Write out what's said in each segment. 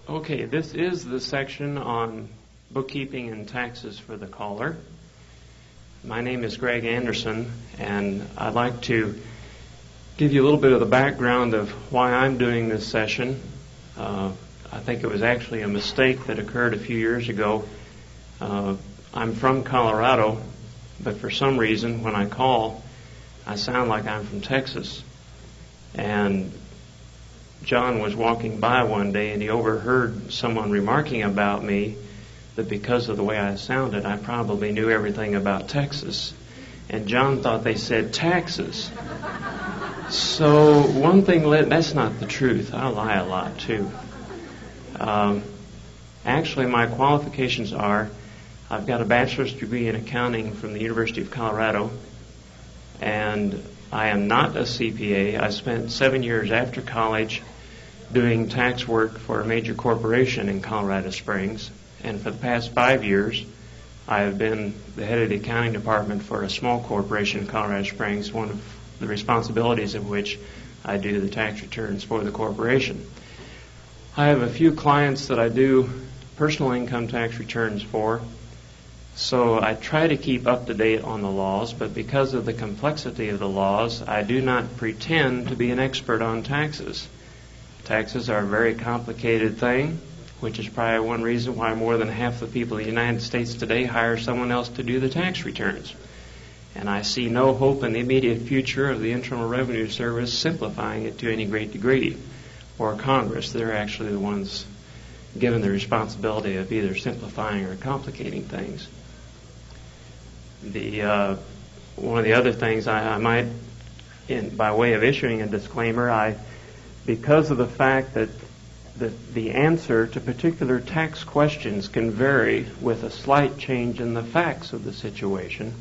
Okay, this is the section on bookkeeping and taxes for the caller. My name is Gregg Anderson, and I'd like to give you a little bit of the background of why I'm doing this session. I think it was actually a mistake that occurred a few years ago. I'm from Colorado, but for some reason when I call, I sound like I'm from Texas. And John was walking by one day and he overheard someone remarking about me that because of the way I sounded, I probably knew everything about Texas. And John thought they said taxes. So one thing that's not the truth. I lie a lot too. Actually, my qualifications are, I've got a bachelor's degree in accounting from the University of Colorado, and I am not a CPA. I spent 7 years after college doing tax work for a major corporation in Colorado Springs, and for the past 5 years I have been the head of the accounting department for a small corporation in Colorado Springs, one of the responsibilities of which I do the tax returns for the corporation. I have a few clients that I do personal income tax returns for, so I try to keep up to date on the laws, but because of the complexity of the laws, I do not pretend to be an expert on taxes. Taxes are a very complicated thing, which is probably one reason why more than half the people in the United States today hire someone else to do the tax returns. And I see no hope in the immediate future of the Internal Revenue Service simplifying it to any great degree, or Congress. They're actually the ones given the responsibility of either simplifying or complicating things. One of the other things I might, by way of issuing a disclaimer, because of the fact that the answer to particular tax questions can vary with a slight change in the facts of the situation,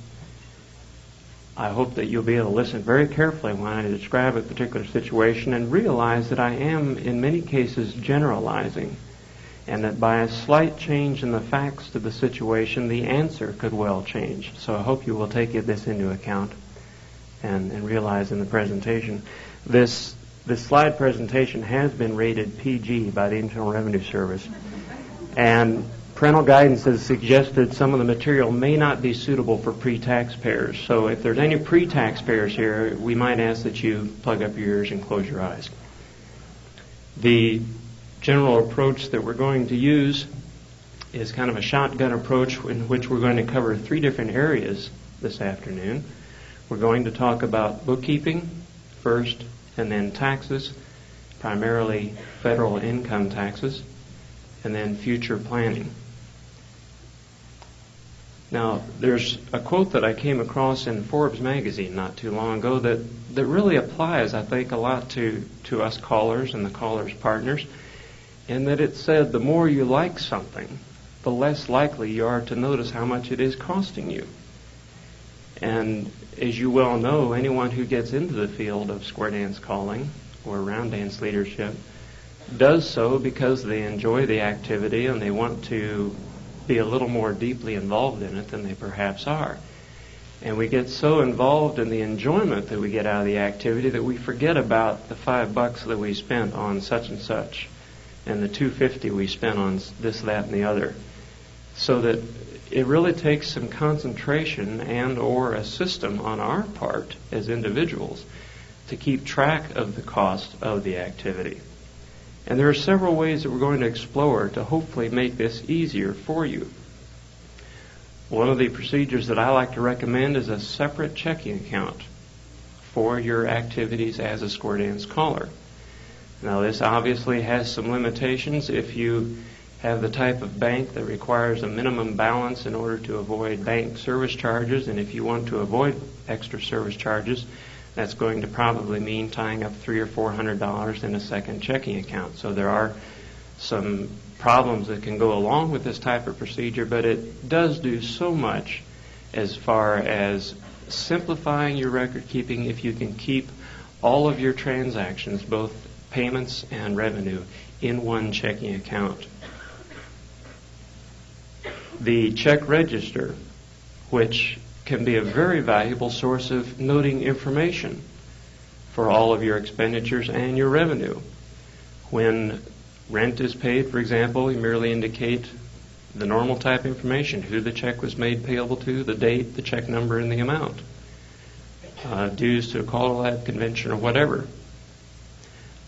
I hope that you'll be able to listen very carefully when I describe a particular situation and realize that I am, in many cases, generalizing, and that by a slight change in the facts to the situation, the answer could well change. So I hope you will take this into account and realize in the presentation. This slide presentation has been rated PG by the Internal Revenue Service, and parental guidance has suggested some of the material may not be suitable for pre-taxpayers. So if there's any pre-taxpayers here, we might ask that you plug up your ears and close your eyes. The general approach that we're going to use is kind of a shotgun approach in which we're going to cover 3 different areas this afternoon. We're going to talk about bookkeeping first, and then taxes, primarily federal income taxes, and then future planning. Now, there's a quote that I came across in Forbes magazine not too long ago that really applies, I think, a lot to us callers and the callers' partners, and that it said, the more you like something, the less likely you are to notice how much it is costing you. And as you well know, anyone who gets into the field of square dance calling or round dance leadership does so because they enjoy the activity and they want to be a little more deeply involved in it than they perhaps are. And we get so involved in the enjoyment that we get out of the activity that we forget about the $5 that we spent on such and such and the $2.50 we spent on this, that, and the other. So that it really takes some concentration and or a system on our part as individuals to keep track of the cost of the activity. And there are several ways that we're going to explore to hopefully make this easier for you. One of the procedures that I like to recommend is a separate checking account for your activities as a square dance caller. Now, this obviously has some limitations. If you have the type of bank that requires a minimum balance in order to avoid bank service charges, and if you want to avoid extra service charges, that's going to probably mean tying up $300 or $400 in a second checking account. So there are some problems that can go along with this type of procedure, but it does do so much as far as simplifying your record keeping if you can keep all of your transactions, both payments and revenue, in one checking account. The check register, which can be a very valuable source of noting information for all of your expenditures and your revenue. When rent is paid, for example, you merely indicate the normal type information, who the check was made payable to, the date, the check number, and the amount. Dues to a Callerlab convention or whatever.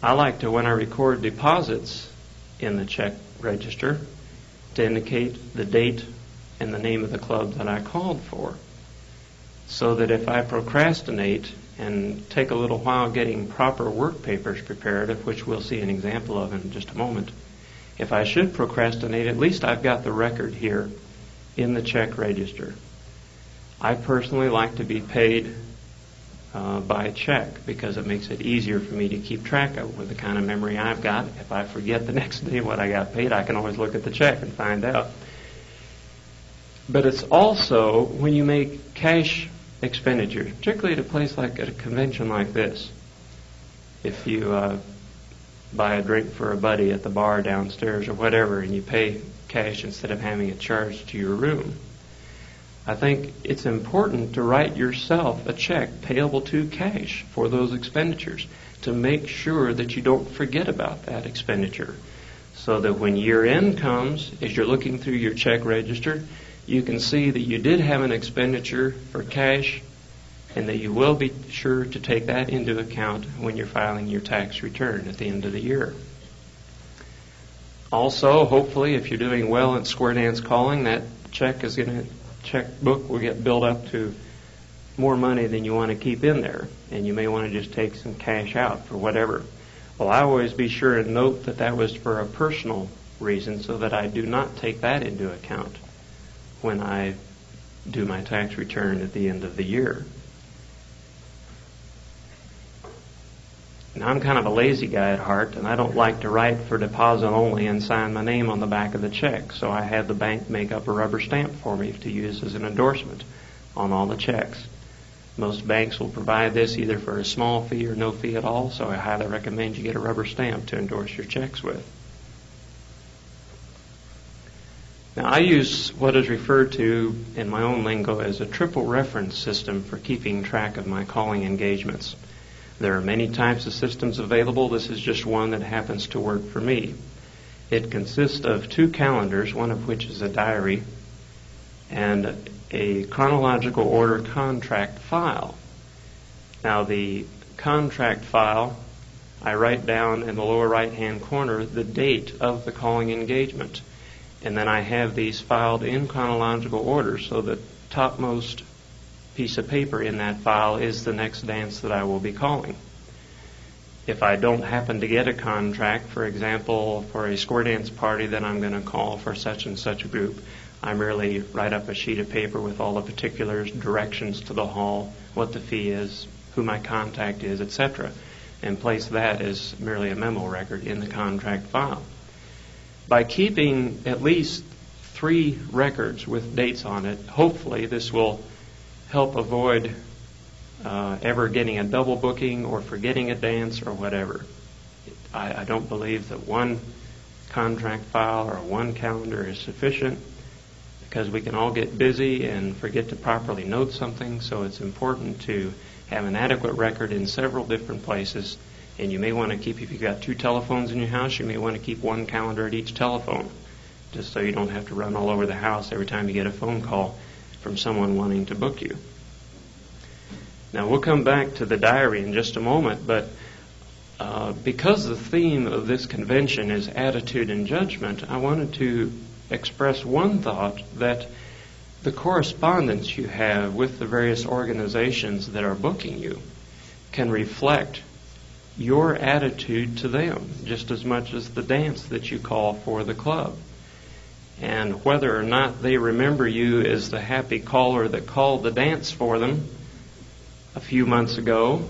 I like to, when I record deposits in the check register, to indicate the date and the name of the club that I called for, so that if I procrastinate and take a little while getting proper work papers prepared, of which we'll see an example of in just a moment, if I should procrastinate, at least I've got the record here in the check register. I personally like to be paid by check because it makes it easier for me to keep track of with the kind of memory I've got. If I forget the next day what I got paid, I can always look at the check and find out. But it's also when you make cash expenditures, particularly at a place like at a convention like this. If you buy a drink for a buddy at the bar downstairs or whatever, and you pay cash instead of having it charged to your room, I think it's important to write yourself a check payable to cash for those expenditures to make sure that you don't forget about that expenditure, so that when year end comes, as you're looking through your check register, you can see that you did have an expenditure for cash and that you will be sure to take that into account when you're filing your tax return at the end of the year. Also, hopefully, if you're doing well in square dance calling, that checkbook will get built up to more money than you want to keep in there, and you may want to just take some cash out for whatever. Well, I always be sure and note that that was for a personal reason, so that I do not take that into account when I do my tax return at the end of the year. Now, I'm kind of a lazy guy at heart, and I don't like to write for deposit only and sign my name on the back of the check, so I had the bank make up a rubber stamp for me to use as an endorsement on all the checks. Most banks will provide this either for a small fee or no fee at all, so I highly recommend you get a rubber stamp to endorse your checks with. Now, I use what is referred to in my own lingo as a triple reference system for keeping track of my calling engagements. There are many types of systems available. This is just one that happens to work for me. It consists of 2 calendars, one of which is a diary, and a chronological order contract file. Now, the contract file, I write down in the lower right-hand corner the date of the calling engagement. And then I have these filed in chronological order, so the topmost piece of paper in that file is the next dance that I will be calling. If I don't happen to get a contract, for example, for a square dance party that I'm going to call for such and such a group, I merely write up a sheet of paper with all the particulars, directions to the hall, what the fee is, who my contact is, etc., and place that as merely a memo record in the contract file. By keeping at least 3 records with dates on it, hopefully this will help avoid ever getting a double booking or forgetting a dance or whatever. I don't believe that one contract file or one calendar is sufficient, because we can all get busy and forget to properly note something, so it's important to have an adequate record in several different places. And you may want to keep, if you've got 2 telephones in your house, you may want to keep 1 calendar at each telephone, just so you don't have to run all over the house every time you get a phone call from someone wanting to book you. Now, we'll come back to the diary in just a moment, but because the theme of this convention is attitude and judgment, I wanted to express one thought, that the correspondence you have with the various organizations that are booking you can reflect your attitude to them just as much as the dance that you call for the club. And whether or not they remember you as the happy caller that called the dance for them a few months ago,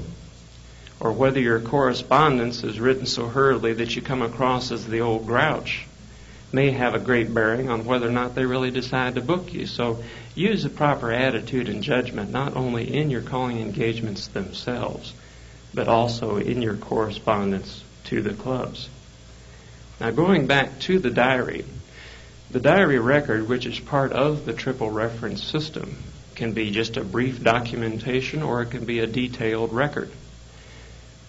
or whether your correspondence is written so hurriedly that you come across as the old grouch, may have a great bearing on whether or not they really decide to book you. So use a proper attitude and judgment, not only in your calling engagements themselves, but also in your correspondence to the clubs. Now, going back to the diary record, which is part of the triple reference system, can be just a brief documentation or it can be a detailed record.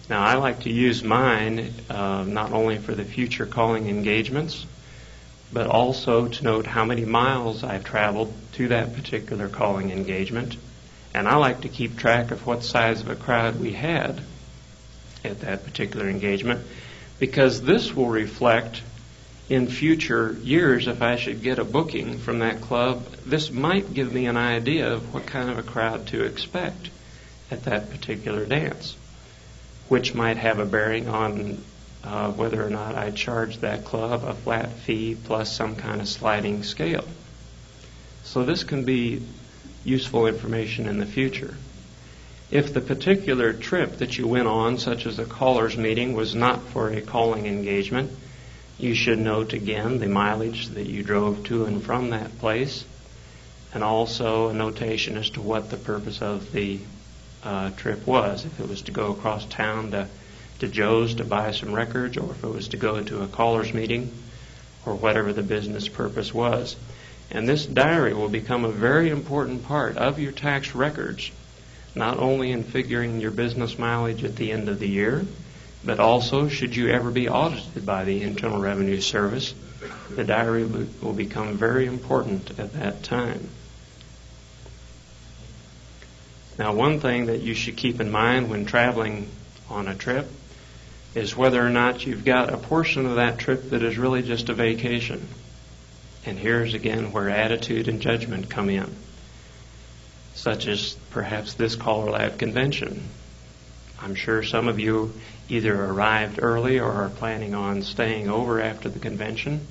Now, I like to use mine not only for the future calling engagements, but also to note how many miles I've traveled to that particular calling engagement. And I like to keep track of what size of a crowd we had at that particular engagement, because this will reflect in future years. If I should get a booking from that club, this might give me an idea of what kind of a crowd to expect at that particular dance, which might have a bearing on whether or not I charge that club a flat fee plus some kind of sliding scale. So this can be useful information in the future. If the particular trip that you went on, such as a callers meeting, was not for a calling engagement, you should note again the mileage that you drove to and from that place, and also a notation as to what the purpose of the trip was. If it was to go across town to Joe's to buy some records, or if it was to go to a callers meeting, or whatever the business purpose was. And this diary will become a very important part of your tax records, not only in figuring your business mileage at the end of the year, but also should you ever be audited by the Internal Revenue Service, the diary will become very important at that time. Now, one thing that you should keep in mind when traveling on a trip is whether or not you've got a portion of that trip that is really just a vacation. And here's again where attitude and judgment come in, such as perhaps this Callerlab convention. I'm sure some of you either arrived early or are planning on staying over after the convention.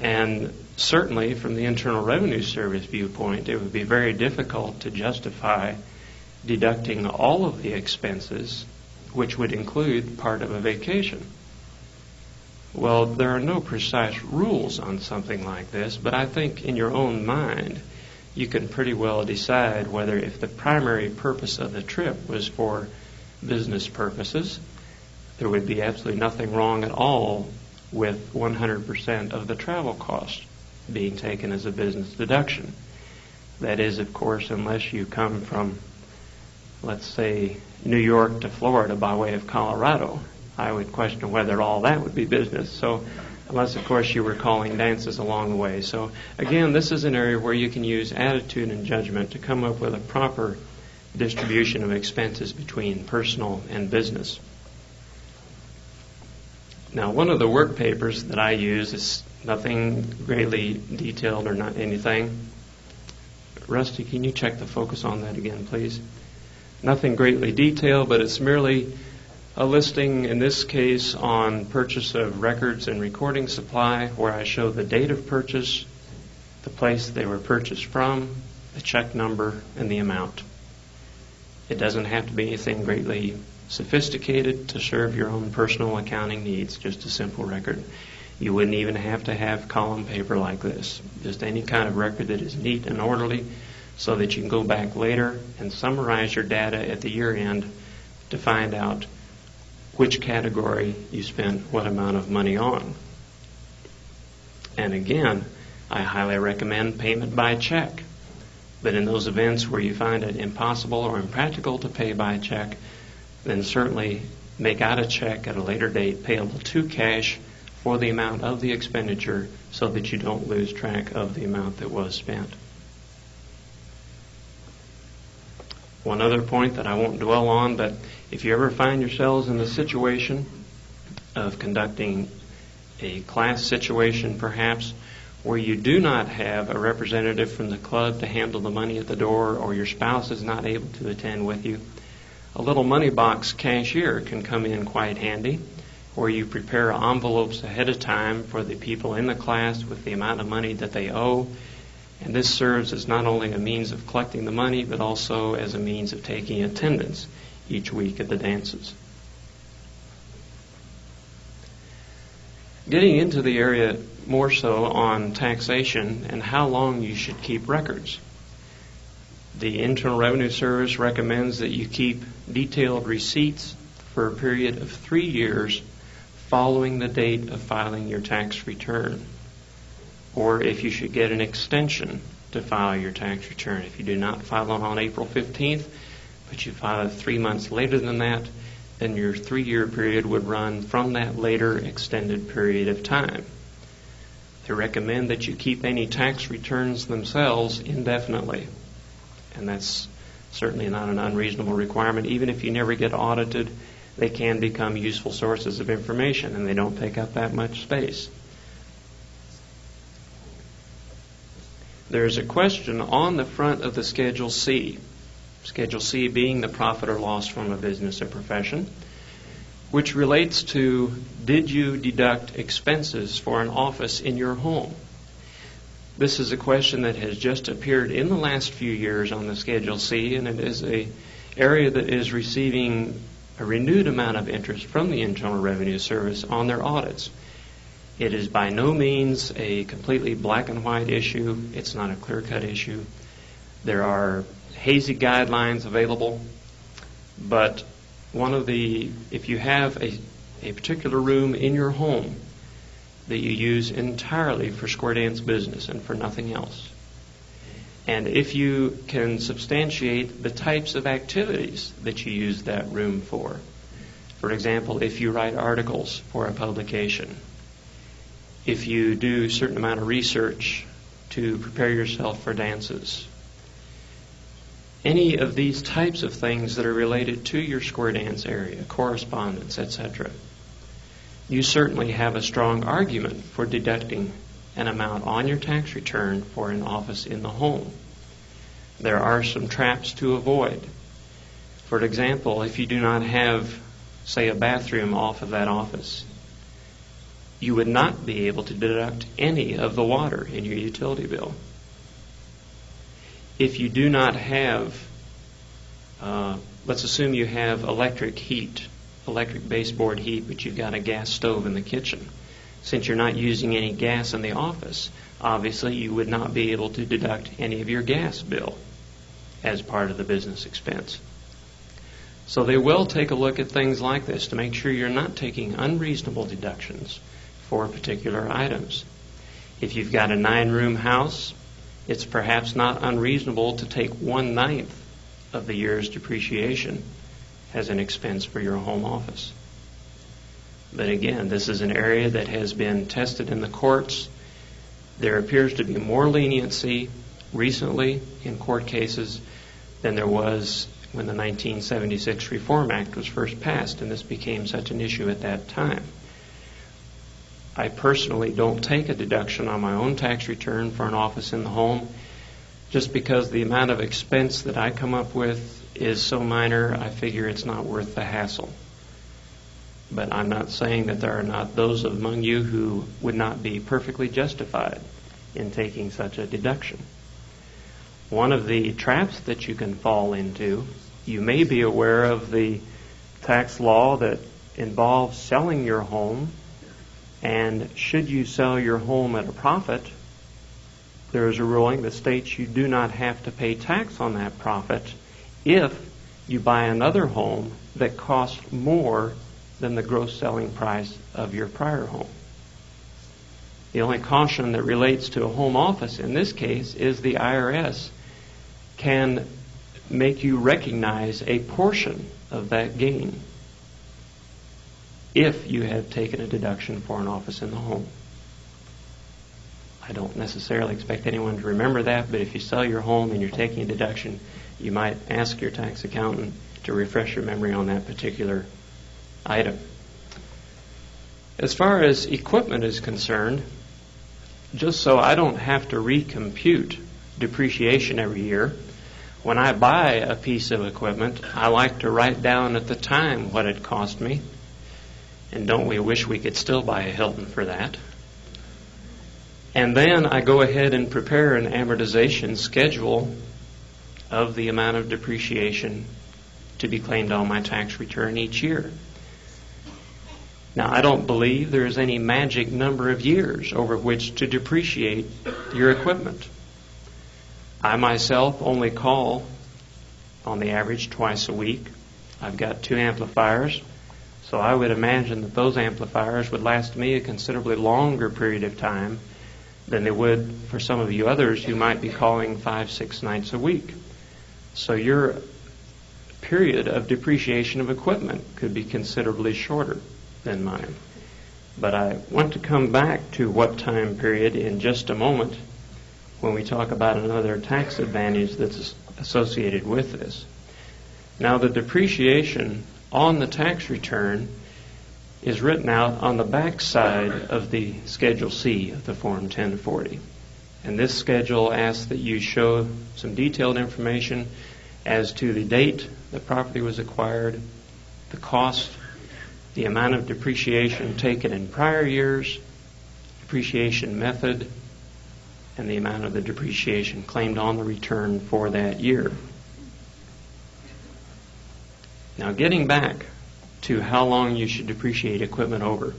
And certainly from the Internal Revenue Service viewpoint, it would be very difficult to justify deducting all of the expenses, which would include part of a vacation. Well, there are no precise rules on something like this, but I think in your own mind you can pretty well decide whether, if the primary purpose of the trip was for business purposes, there would be absolutely nothing wrong at all with 100% of the travel cost being taken as a business deduction. That is, of course, unless you come from, let's say, New York to Florida by way of Colorado. I would question whether all that would be business. So, unless, of course, you were calling dances along the way. So, again, this is an area where you can use attitude and judgment to come up with a proper distribution of expenses between personal and business. Now, one of the work papers that I use is nothing greatly detailed or not anything. Rusty, can you check the focus on that again, please? Nothing greatly detailed, but it's merely a listing, in this case, on purchase of records and recording supply, where I show the date of purchase, the place they were purchased from, the check number, and the amount. It doesn't have to be anything greatly sophisticated to serve your own personal accounting needs, just a simple record. You wouldn't even have to have column paper like this. Just any kind of record that is neat and orderly, so that you can go back later and summarize your data at the year end to find out which category you spent what amount of money on. And again, I highly recommend payment by check. But in those events where you find it impossible or impractical to pay by check, then certainly make out a check at a later date payable to cash for the amount of the expenditure, so that you don't lose track of the amount that was spent. One other point that I won't dwell on, but if you ever find yourselves in the situation of conducting a class situation perhaps, where you do not have a representative from the club to handle the money at the door, or your spouse is not able to attend with you, a little money box cashier can come in quite handy, where you prepare envelopes ahead of time for the people in the class with the amount of money that they owe. And this serves as not only a means of collecting the money, but also as a means of taking attendance each week at the dances. Getting into the area more so on taxation and how long you should keep records. The Internal Revenue Service recommends that you keep detailed receipts for a period of 3 years following the date of filing your tax return. Or if you should get an extension to file your tax return. If you do not file it on April 15th, but you file it 3 months later than that, then your 3-year period would run from that later extended period of time. They recommend that you keep any tax returns themselves indefinitely, and that's certainly not an unreasonable requirement. Even if you never get audited, they can become useful sources of information, and they don't take up that much space. There's a question on the front of the Schedule C. Schedule C being the profit or loss from a business or profession, which relates to, did you deduct expenses for an office in your home? This is a question that has just appeared in the last few years on the Schedule C, and it is an area that is receiving a renewed amount of interest from the Internal Revenue Service on their audits. It is by no means a completely black and white issue. It's not a clear-cut issue. There are hazy guidelines available, but if you have a particular room in your home that you use entirely for square dance business and for nothing else, and if you can substantiate the types of activities that you use that room for example, if you write articles for a publication, if you do a certain amount of research to prepare yourself for dances, any of these types of things that are related to your square dance area, correspondence, etc., you certainly have a strong argument for deducting an amount on your tax return for an office in the home. There are some traps to avoid. For example, if you do not have, say, a bathroom off of that office, you would not be able to deduct any of the water in your utility bill. If you do not have, let's assume you have electric baseboard heat, but you've got a gas stove in the kitchen. Since you're not using any gas in the office, obviously you would not be able to deduct any of your gas bill as part of the business expense. So they will take a look at things like this to make sure you're not taking unreasonable deductions for particular items. If you've got a 9-room house, it's perhaps not unreasonable to take 1/9 of the year's depreciation as an expense for your home office. But again, this is an area that has been tested in the courts. There appears to be more leniency recently in court cases than there was when the 1976 Reform Act was first passed, and this became such an issue at that time. I personally don't take a deduction on my own tax return for an office in the home, just because the amount of expense that I come up with is so minor, I figure it's not worth the hassle. But I'm not saying that there are not those among you who would not be perfectly justified in taking such a deduction. One of the traps that you can fall into, you may be aware of the tax law that involves selling your home, and should you sell your home at a profit, there is a ruling that states you do not have to pay tax on that profit if you buy another home that costs more than the gross selling price of your prior home. The only caution that relates to a home office in this case is the IRS can make you recognize a portion of that gain if you have taken a deduction for an office in the home. I don't necessarily expect anyone to remember that, but if you sell your home and you're taking a deduction, you might ask your tax accountant to refresh your memory on that particular item. As far as equipment is concerned, just so I don't have to recompute depreciation every year, when I buy a piece of equipment, I like to write down at the time what it cost me. And don't we wish we could still buy a Hilton for that? And then I go ahead and prepare an amortization schedule of the amount of depreciation to be claimed on my tax return each year. Now, I don't believe there is any magic number of years over which to depreciate your equipment. I myself only call on the average twice a week. I've got 2 amplifiers, so I would imagine that those amplifiers would last me a considerably longer period of time than they would for some of you others who might be calling 5-6 nights a week. So your period of depreciation of equipment could be considerably shorter than mine. But I want to come back to what time period in just a moment when we talk about another tax advantage that's associated with this. Now, the depreciation on the tax return is written out on the back side of the Schedule C of the Form 1040. And this schedule asks that you show some detailed information as to the date the property was acquired, the cost, the amount of depreciation taken in prior years, depreciation method, and the amount of the depreciation claimed on the return for that year. Now, getting back to how long you should depreciate equipment over.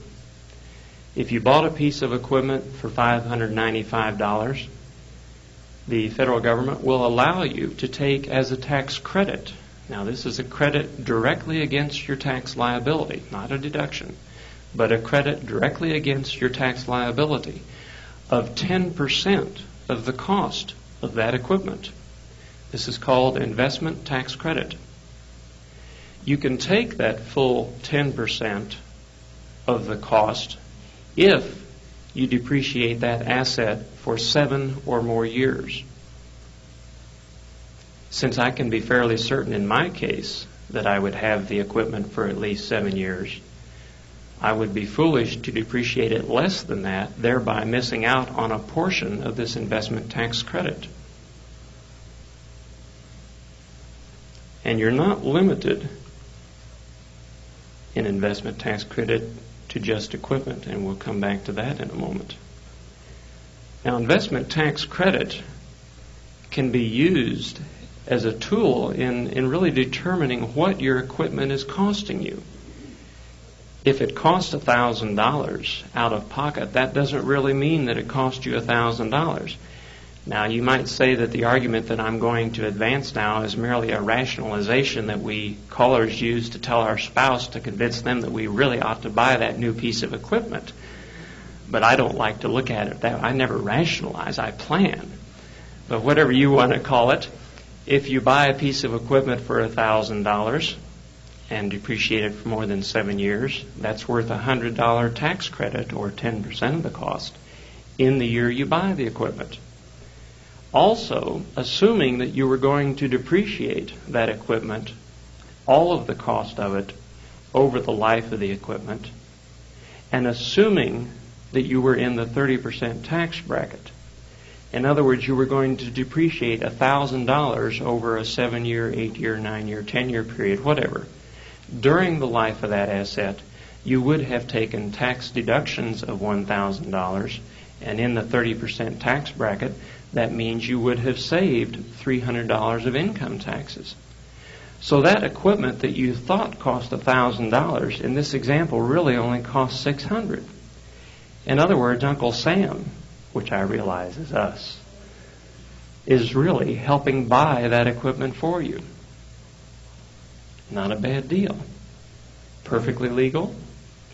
If you bought a piece of equipment for $595, the federal government will allow you to take as a tax credit. Now, this is a credit directly against your tax liability, not a deduction, but a credit directly against your tax liability of 10% of the cost of that equipment. This is called investment tax credit. You can take that full 10% of the cost if you depreciate that asset for 7 or more years. Since I can be fairly certain in my case that I would have the equipment for at least 7 years, I would be foolish to depreciate it less than that, thereby missing out on a portion of this investment tax credit. And you're not limited in investment tax credit to just equipment, and we'll come back to that in a moment. Now, investment tax credit can be used as a tool in really determining what your equipment is costing you. If it costs $1,000 out of pocket, that doesn't really mean that it cost you $1,000. Now, you might say that the argument that I'm going to advance now is merely a rationalization that we callers use to tell our spouse to convince them that we really ought to buy that new piece of equipment. But I don't like to look at it that way. I never rationalize, I plan. But whatever you want to call it, if you buy a piece of equipment for $1,000 and depreciate it for more than 7 years, that's worth a $100 tax credit, or 10% of the cost, in the year you buy the equipment. Also, assuming that you were going to depreciate that equipment, all of the cost of it, over the life of the equipment, and assuming that you were in the 30% tax bracket. In other words, you were going to depreciate $1,000 over a 7-year, 8-year, 9-year, 10-year period, whatever. During the life of that asset, you would have taken tax deductions of $1,000, and in the 30% tax bracket, that means you would have saved $300 of income taxes. So that equipment that you thought cost $1,000, in this example, really only cost $600. In other words, Uncle Sam, which I realize is us, is really helping buy that equipment for you. Not a bad deal. Perfectly legal.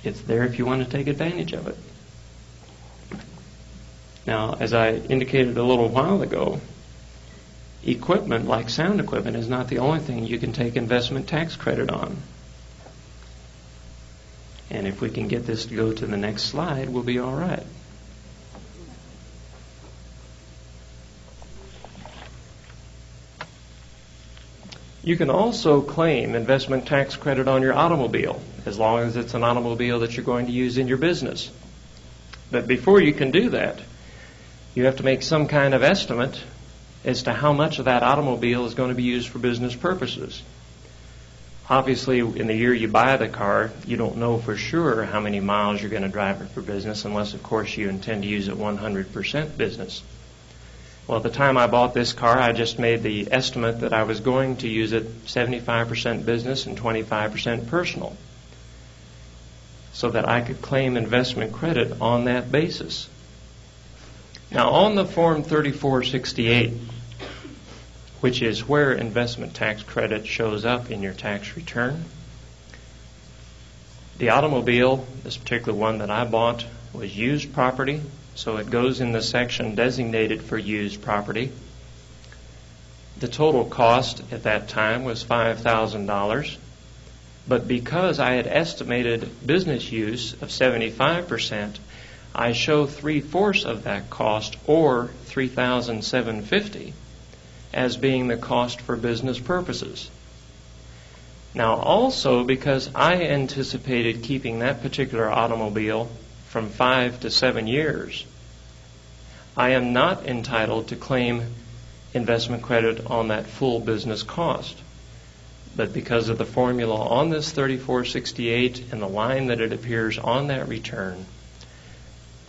It's there if you want to take advantage of it. Now, as I indicated a little while ago, equipment like sound equipment is not the only thing you can take investment tax credit on. And if we can get this to go to the next slide, we'll be all right. You can also claim investment tax credit on your automobile, as long as it's an automobile that you're going to use in your business. But before you can do that, you have to make some kind of estimate as to how much of that automobile is going to be used for business purposes. Obviously, in the year you buy the car, you don't know for sure how many miles you're going to drive it for business, unless, of course, you intend to use it 100% business. Well, at the time I bought this car, I just made the estimate that I was going to use it 75% business and 25% personal, so that I could claim investment credit on that basis. Now, on the Form 3468, which is where investment tax credit shows up in your tax return, the automobile, this particular one that I bought, was used property, so it goes in the section designated for used property. The total cost at that time was $5,000, but because I had estimated business use of 75%, I show 3/4 of that cost, or $3,750, as being the cost for business purposes. Now also, because I anticipated keeping that particular automobile from 5 to 7 years, I am not entitled to claim investment credit on that full business cost. But because of the formula on this 3468 and the line that it appears on that return,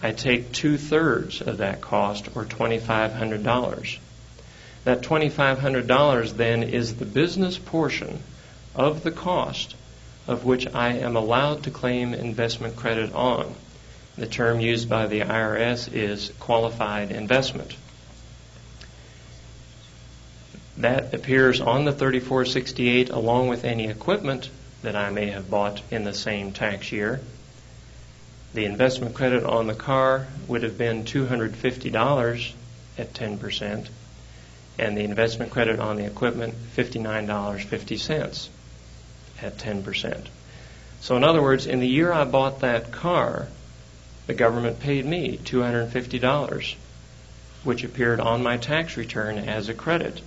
I take 2/3 of that cost, or $2,500. That $2,500 then is the business portion of the cost of which I am allowed to claim investment credit on. The term used by the IRS is qualified investment. That appears on the 3468 along with any equipment that I may have bought in the same tax year. The investment credit on the car would have been $250 at 10%, and the investment credit on the equipment, $59.50 at 10%. So in other words, in the year I bought that car, the government paid me $250, which appeared on my tax return as a credit.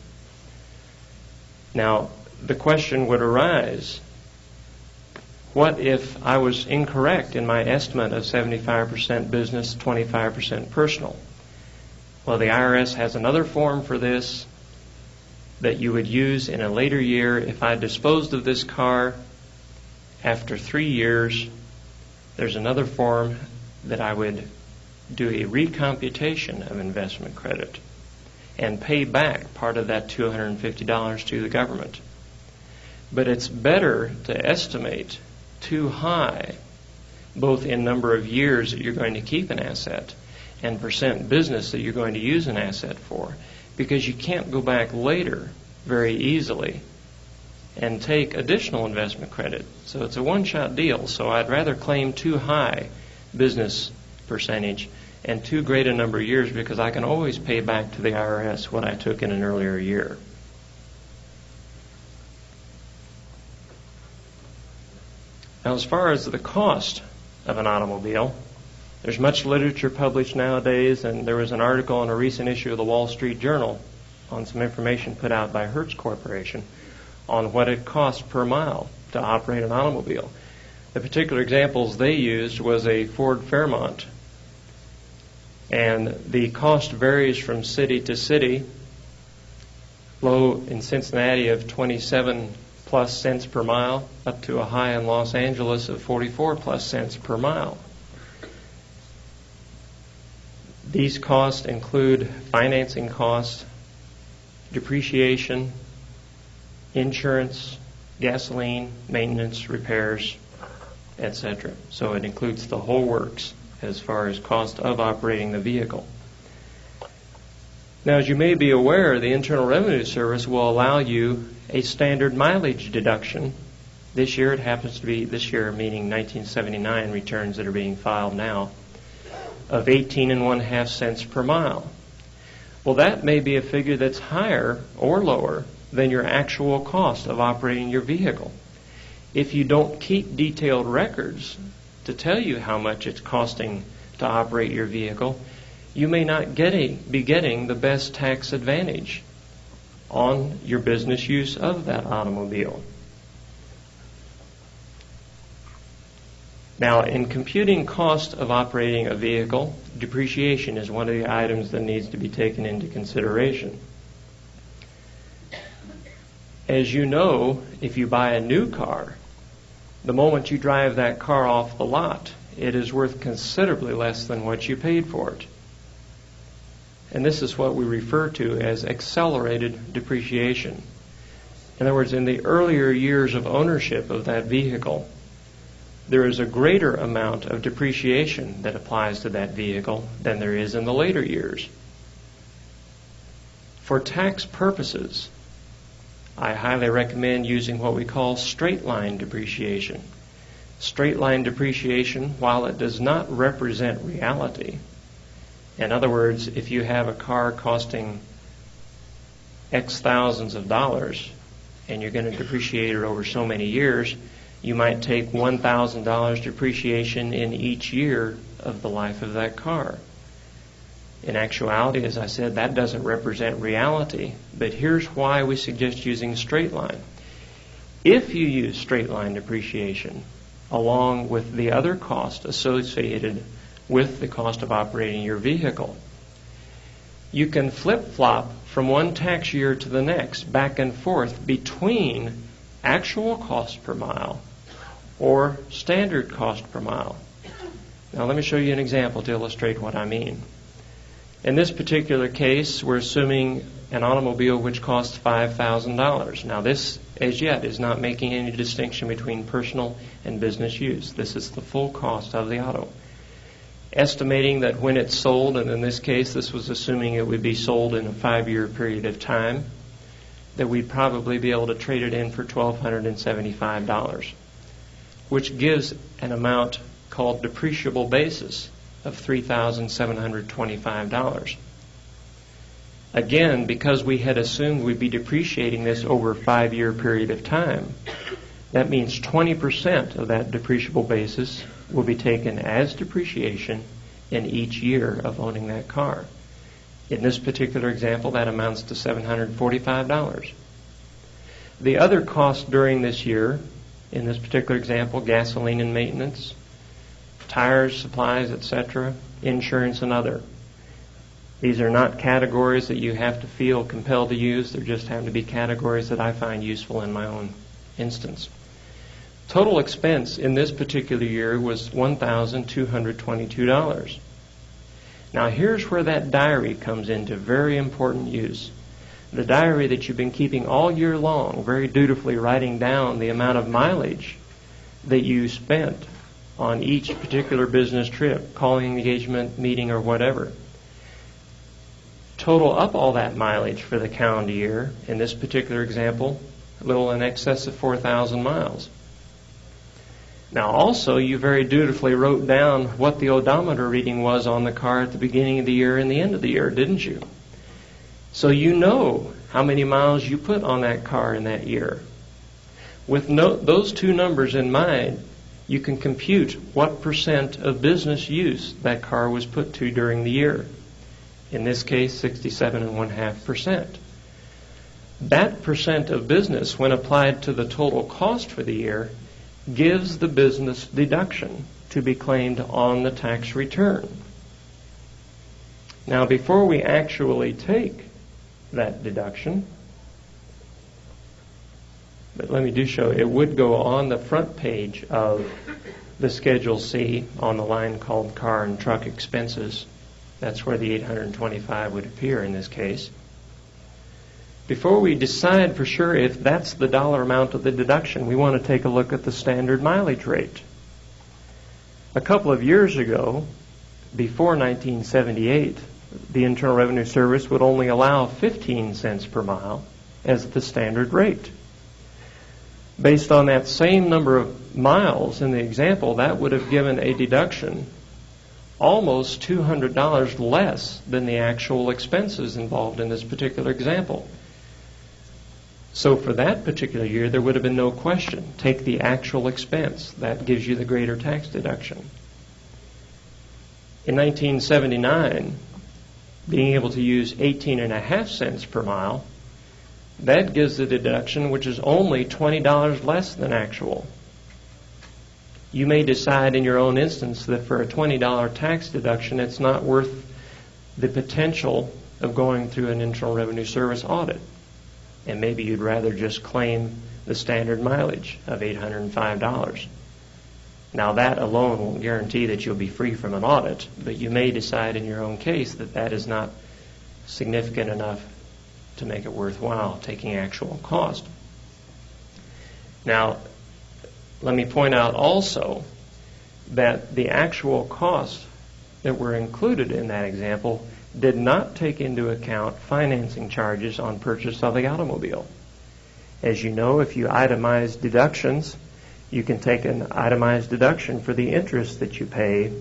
Now, the question would arise, what if I was incorrect in my estimate of 75% business, 25% personal? Well, the IRS has another form for this that you would use in a later year. If I disposed of this car after 3 years, there's another form that I would do a recomputation of investment credit and pay back part of that $250 to the government. But it's better to estimate too high, both in number of years that you're going to keep an asset and percent business that you're going to use an asset for, because you can't go back later very easily and take additional investment credit. So it's a one-shot deal. So I'd rather claim too high business percentage and too great a number of years, because I can always pay back to the IRS what I took in an earlier year. Now, as far as the cost of an automobile, there's much literature published nowadays, and there was an article in a recent issue of the Wall Street Journal on some information put out by Hertz Corporation on what it costs per mile to operate an automobile. The particular examples they used was a Ford Fairmont, and the cost varies from city to city. Low in Cincinnati of 27 plus cents per mile, up to a high in Los Angeles of 44 plus cents per mile. These costs include financing costs, depreciation, insurance, gasoline, maintenance, repairs, etc. So it includes the whole works as far as cost of operating the vehicle. Now, as you may be aware, the Internal Revenue Service will allow you a standard mileage deduction. This year, it happens to be, this year meaning 1979 returns that are being filed now, of 18.5 cents per mile. Well, that may be a figure that's higher or lower than your actual cost of operating your vehicle. If you don't keep detailed records to tell you how much it's costing to operate your vehicle, you may not be getting the best tax advantage on your business use of that automobile. Now, in computing cost of operating a vehicle, depreciation is one of the items that needs to be taken into consideration. As you know, if you buy a new car, the moment you drive that car off the lot, it is worth considerably less than what you paid for it. And this is what we refer to as accelerated depreciation. In other words, in the earlier years of ownership of that vehicle, there is a greater amount of depreciation that applies to that vehicle than there is in the later years. For tax purposes, I highly recommend using what we call straight-line depreciation. Straight-line depreciation, while it does not represent reality, in other words, if you have a car costing X thousands of dollars and you're going to depreciate it over so many years, you might take $1,000 depreciation in each year of the life of that car. In actuality, as I said, that doesn't represent reality, but here's why we suggest using straight line. If you use straight line depreciation along with the other cost associated with the cost of operating your vehicle, you can flip-flop from one tax year to the next, back and forth between actual cost per mile or standard cost per mile. Now let me show you an example to illustrate what I mean. In this particular case, we're assuming an automobile which costs $5,000. Now this, as yet, is not making any distinction between personal and business use. This is the full cost of the auto. Estimating that when it's sold, and in this case this was assuming it would be sold in a 5-year period of time, that we'd probably be able to trade it in for $1,275, which gives an amount called depreciable basis of $3,725. Again, because we had assumed we'd be depreciating this over a 5-year period of time, that means 20% of that depreciable basis will be taken as depreciation in each year of owning that car. In this particular example, that amounts to $745. The other costs during this year, in this particular example, gasoline and maintenance, tires, supplies, etc., insurance and other. These are not categories that you have to feel compelled to use. They just happen to be categories that I find useful in my own instance. Total expense in this particular year was $1,222. Now here's where that diary comes into very important use. The diary that you've been keeping all year long, very dutifully writing down the amount of mileage that you spent on each particular business trip, calling engagement, meeting, or whatever. Total up all that mileage for the calendar year, in this particular example, a little in excess of 4,000 miles. Now also, you very dutifully wrote down what the odometer reading was on the car at the beginning of the year and the end of the year, didn't you? So you know how many miles you put on that car in that year. With those two numbers in mind, you can compute what percent of business use that car was put to during the year. In this case, 67.5%. That percent of business, when applied to the total cost for the year, gives the business deduction to be claimed on the tax return. Now, before we actually take that deduction, but let me do show, it would go on the front page of the Schedule C on the line called Car and Truck Expenses. That's where the $825 would appear in this case. Before we decide for sure if that's the dollar amount of the deduction, we want to take a look at the standard mileage rate. A couple of years ago, before 1978, the Internal Revenue Service would only allow 15 cents per mile as the standard rate. Based on that same number of miles in the example, that would have given a deduction almost $200 less than the actual expenses involved in this particular example. So for that particular year, there would have been no question. Take the actual expense. That gives you the greater tax deduction. In 1979, being able to use 18.5 cents per mile, that gives the deduction which is only $20 less than actual. You may decide in your own instance that for a $20 tax deduction, it's not worth the potential of going through an Internal Revenue Service audit. And maybe you'd rather just claim the standard mileage of $805. Now that alone won't guarantee that you'll be free from an audit, but you may decide in your own case that that is not significant enough to make it worthwhile taking actual cost. Now, let me point out also that the actual costs that were included in that example did not take into account financing charges on purchase of the automobile. As you know, if you itemize deductions, you can take an itemized deduction for the interest that you pay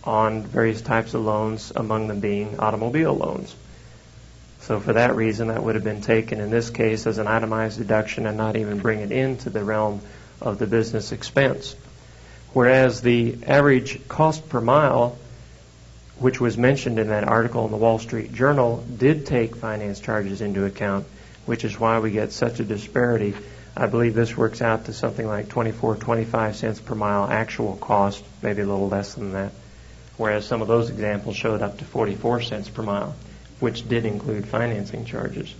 on various types of loans, among them being automobile loans. So for that reason, that would have been taken in this case as an itemized deduction and not even bring it into the realm of the business expense. Whereas the average cost per mile, which was mentioned in that article in the Wall Street Journal, did take finance charges into account, which is why we get such a disparity. I believe this works out to something like 25 cents per mile actual cost, maybe a little less than that, whereas some of those examples showed up to 44 cents per mile, which did include financing charges.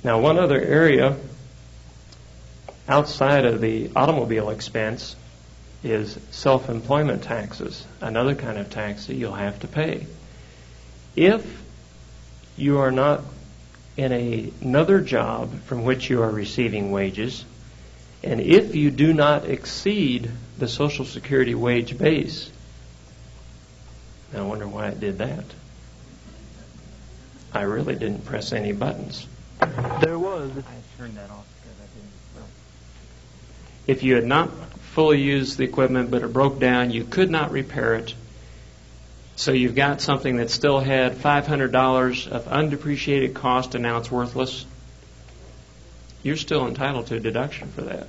Now, one other area outside of the automobile expense is self-employment taxes, another kind of tax that you'll have to pay. If you are not in another job from which you are receiving wages, and if you do not exceed the Social Security wage base, I wonder why it did that. I really didn't press any buttons. There was. I turned that off because I didn't. Well. If you had not fully used the equipment but it broke down, you could not repair it. So you've got something that still had $500 of undepreciated cost and now it's worthless. You're still entitled to a deduction for that.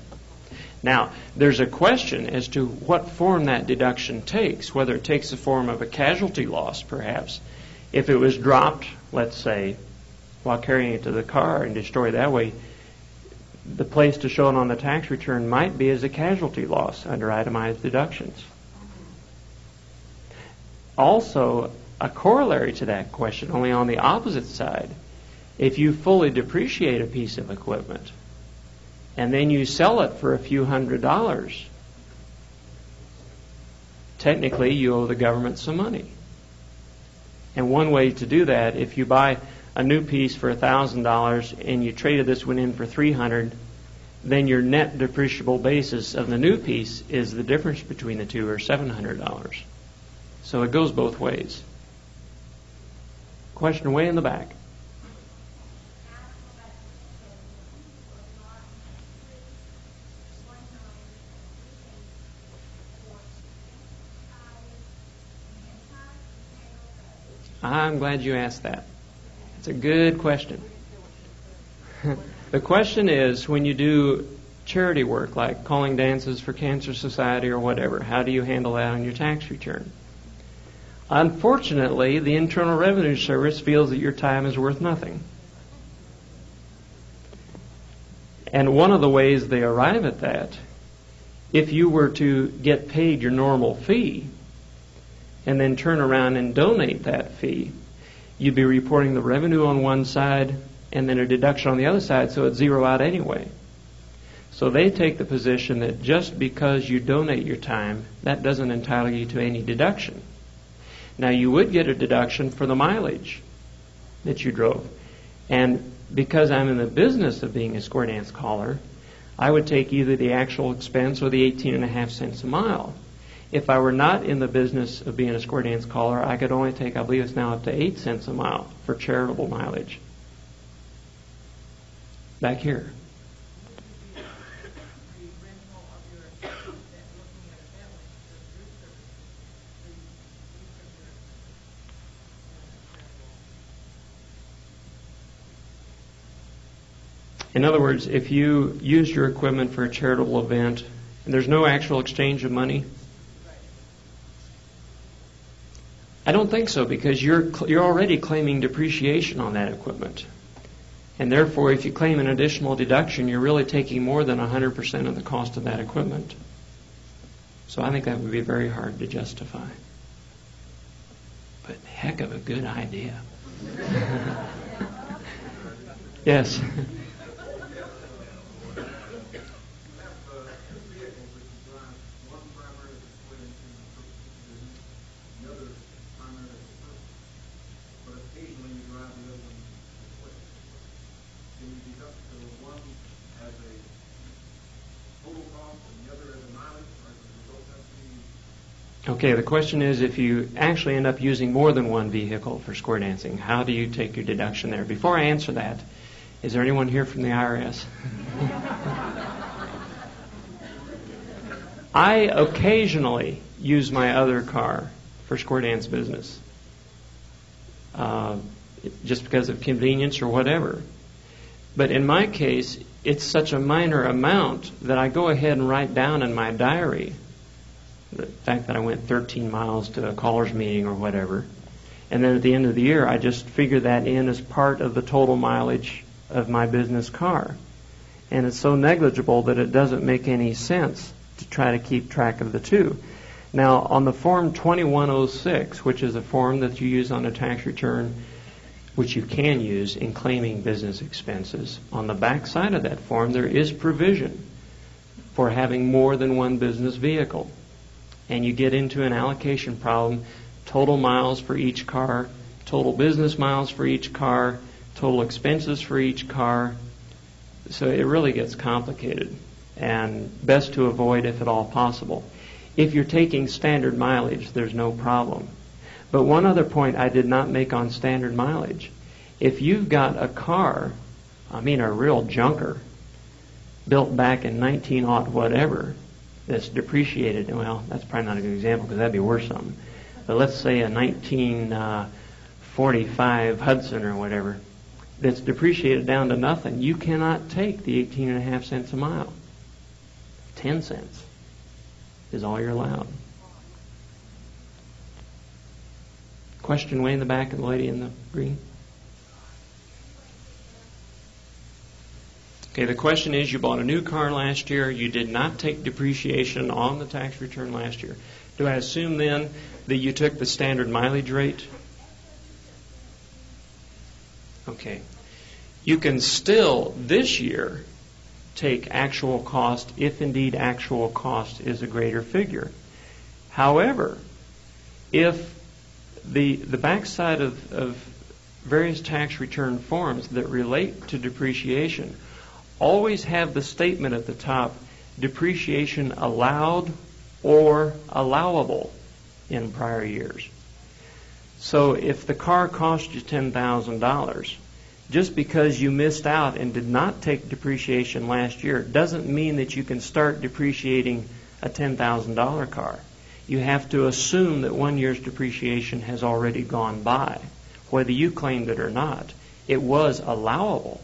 Now, there's a question as to what form that deduction takes, whether it takes the form of a casualty loss, perhaps. If it was dropped, let's say, while carrying it to the car and destroyed that way, the place to show it on the tax return might be as a casualty loss under itemized deductions. Also, a corollary to that question, only on the opposite side, if you fully depreciate a piece of equipment and then you sell it for a few $100s, technically you owe the government some money. And one way to do that, if you buy a new piece for $1,000 and you traded this one in for $300, then your net depreciable basis of the new piece is the difference between the two, or $700. So it goes both ways. Question way in the back. I'm glad you asked that. It's a good question. The question is, when you do charity work like calling dances for Cancer Society or whatever, how do you handle that on your tax return? Unfortunately, the Internal Revenue Service feels that your time is worth nothing. And one of the ways they arrive at that, if you were to get paid your normal fee and then turn around and donate that fee, you'd be reporting the revenue on one side and then a deduction on the other side, so it'd zero out anyway. So they take the position that just because you donate your time, that doesn't entitle you to any deduction. Now, you would get a deduction for the mileage that you drove. And because I'm in the business of being a square dance caller, I would take either the actual expense or the 18.5 cents a mile. If I were not in the business of being a square dance caller, I could only take, I believe it's now up to 8 cents a mile for charitable mileage. Back here. In other words, if you use your equipment for a charitable event and there's no actual exchange of money, I don't think so, because you're already claiming depreciation on that equipment. And therefore, if you claim an additional deduction, you're really taking more than 100% of the cost of that equipment. So I think that would be very hard to justify. But heck of a good idea. Yes. Okay, the question is, if you actually end up using more than one vehicle for square dancing, how do you take your deduction there? Before I answer that, is there anyone here from the IRS? I occasionally use my other car for square dance business, just because of convenience or whatever. But in my case, it's such a minor amount that I go ahead and write down in my diary the fact that I went 13 miles to a caller's meeting or whatever. And then at the end of the year, I just figure that in as part of the total mileage of my business car. And it's so negligible that it doesn't make any sense to try to keep track of the two. Now, on the Form 2106, which is a form that you use on a tax return, which you can use in claiming business expenses, on the back side of that form there is provision for having more than one business vehicle. And you get into an allocation problem, total miles for each car, total business miles for each car, total expenses for each car. So it really gets complicated, and best to avoid if at all possible. If you're taking standard mileage, there's no problem. But one other point I did not make on standard mileage. If you've got a car, a real junker, built back in 19-aught whatever, that's depreciated, well, that's probably not a good example because that'd be worth something. But let's say a 1945 Hudson or whatever that's depreciated down to nothing, you cannot take the 18.5 cents a mile. 10 cents is all you're allowed. Question way in the back of the lady in the green. Okay, the question is, you bought a new car last year, you did not take depreciation on the tax return last year. Do I assume then that you took the standard mileage rate? Okay. You can still, this year, take actual cost if indeed actual cost is a greater figure. However, if the backside of various tax return forms that relate to depreciation always have the statement at the top, depreciation allowed or allowable in prior years. So if the car cost you $10,000, just because you missed out and did not take depreciation last year doesn't mean that you can start depreciating a $10,000 car. You have to assume that 1 year's depreciation has already gone by. Whether you claimed it or not, it was allowable.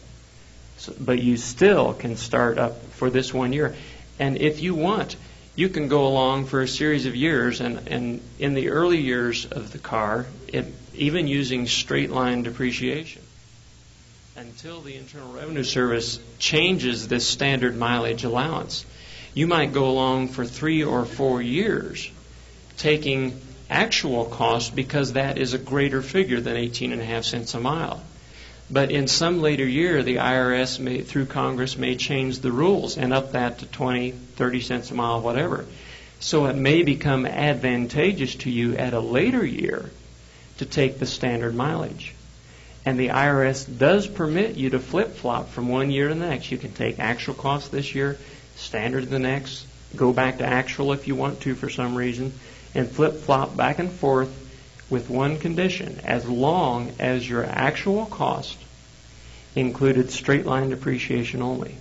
But you still can start up for this 1 year. And if you want, you can go along for a series of years, and in the early years of the car, even using straight line depreciation, until the Internal Revenue Service changes this standard mileage allowance. You might go along for 3 or 4 years taking actual cost because that is a greater figure than 18.5 cents a mile. But in some later year, the IRS through Congress may change the rules and up that to 20, 30 cents a mile, whatever. So it may become advantageous to you at a later year to take the standard mileage. And the IRS does permit you to flip-flop from 1 year to the next. You can take actual cost this year, standard the next, go back to actual if you want to for some reason, and flip-flop back and forth with one condition, as long as your actual cost included straight-line depreciation only.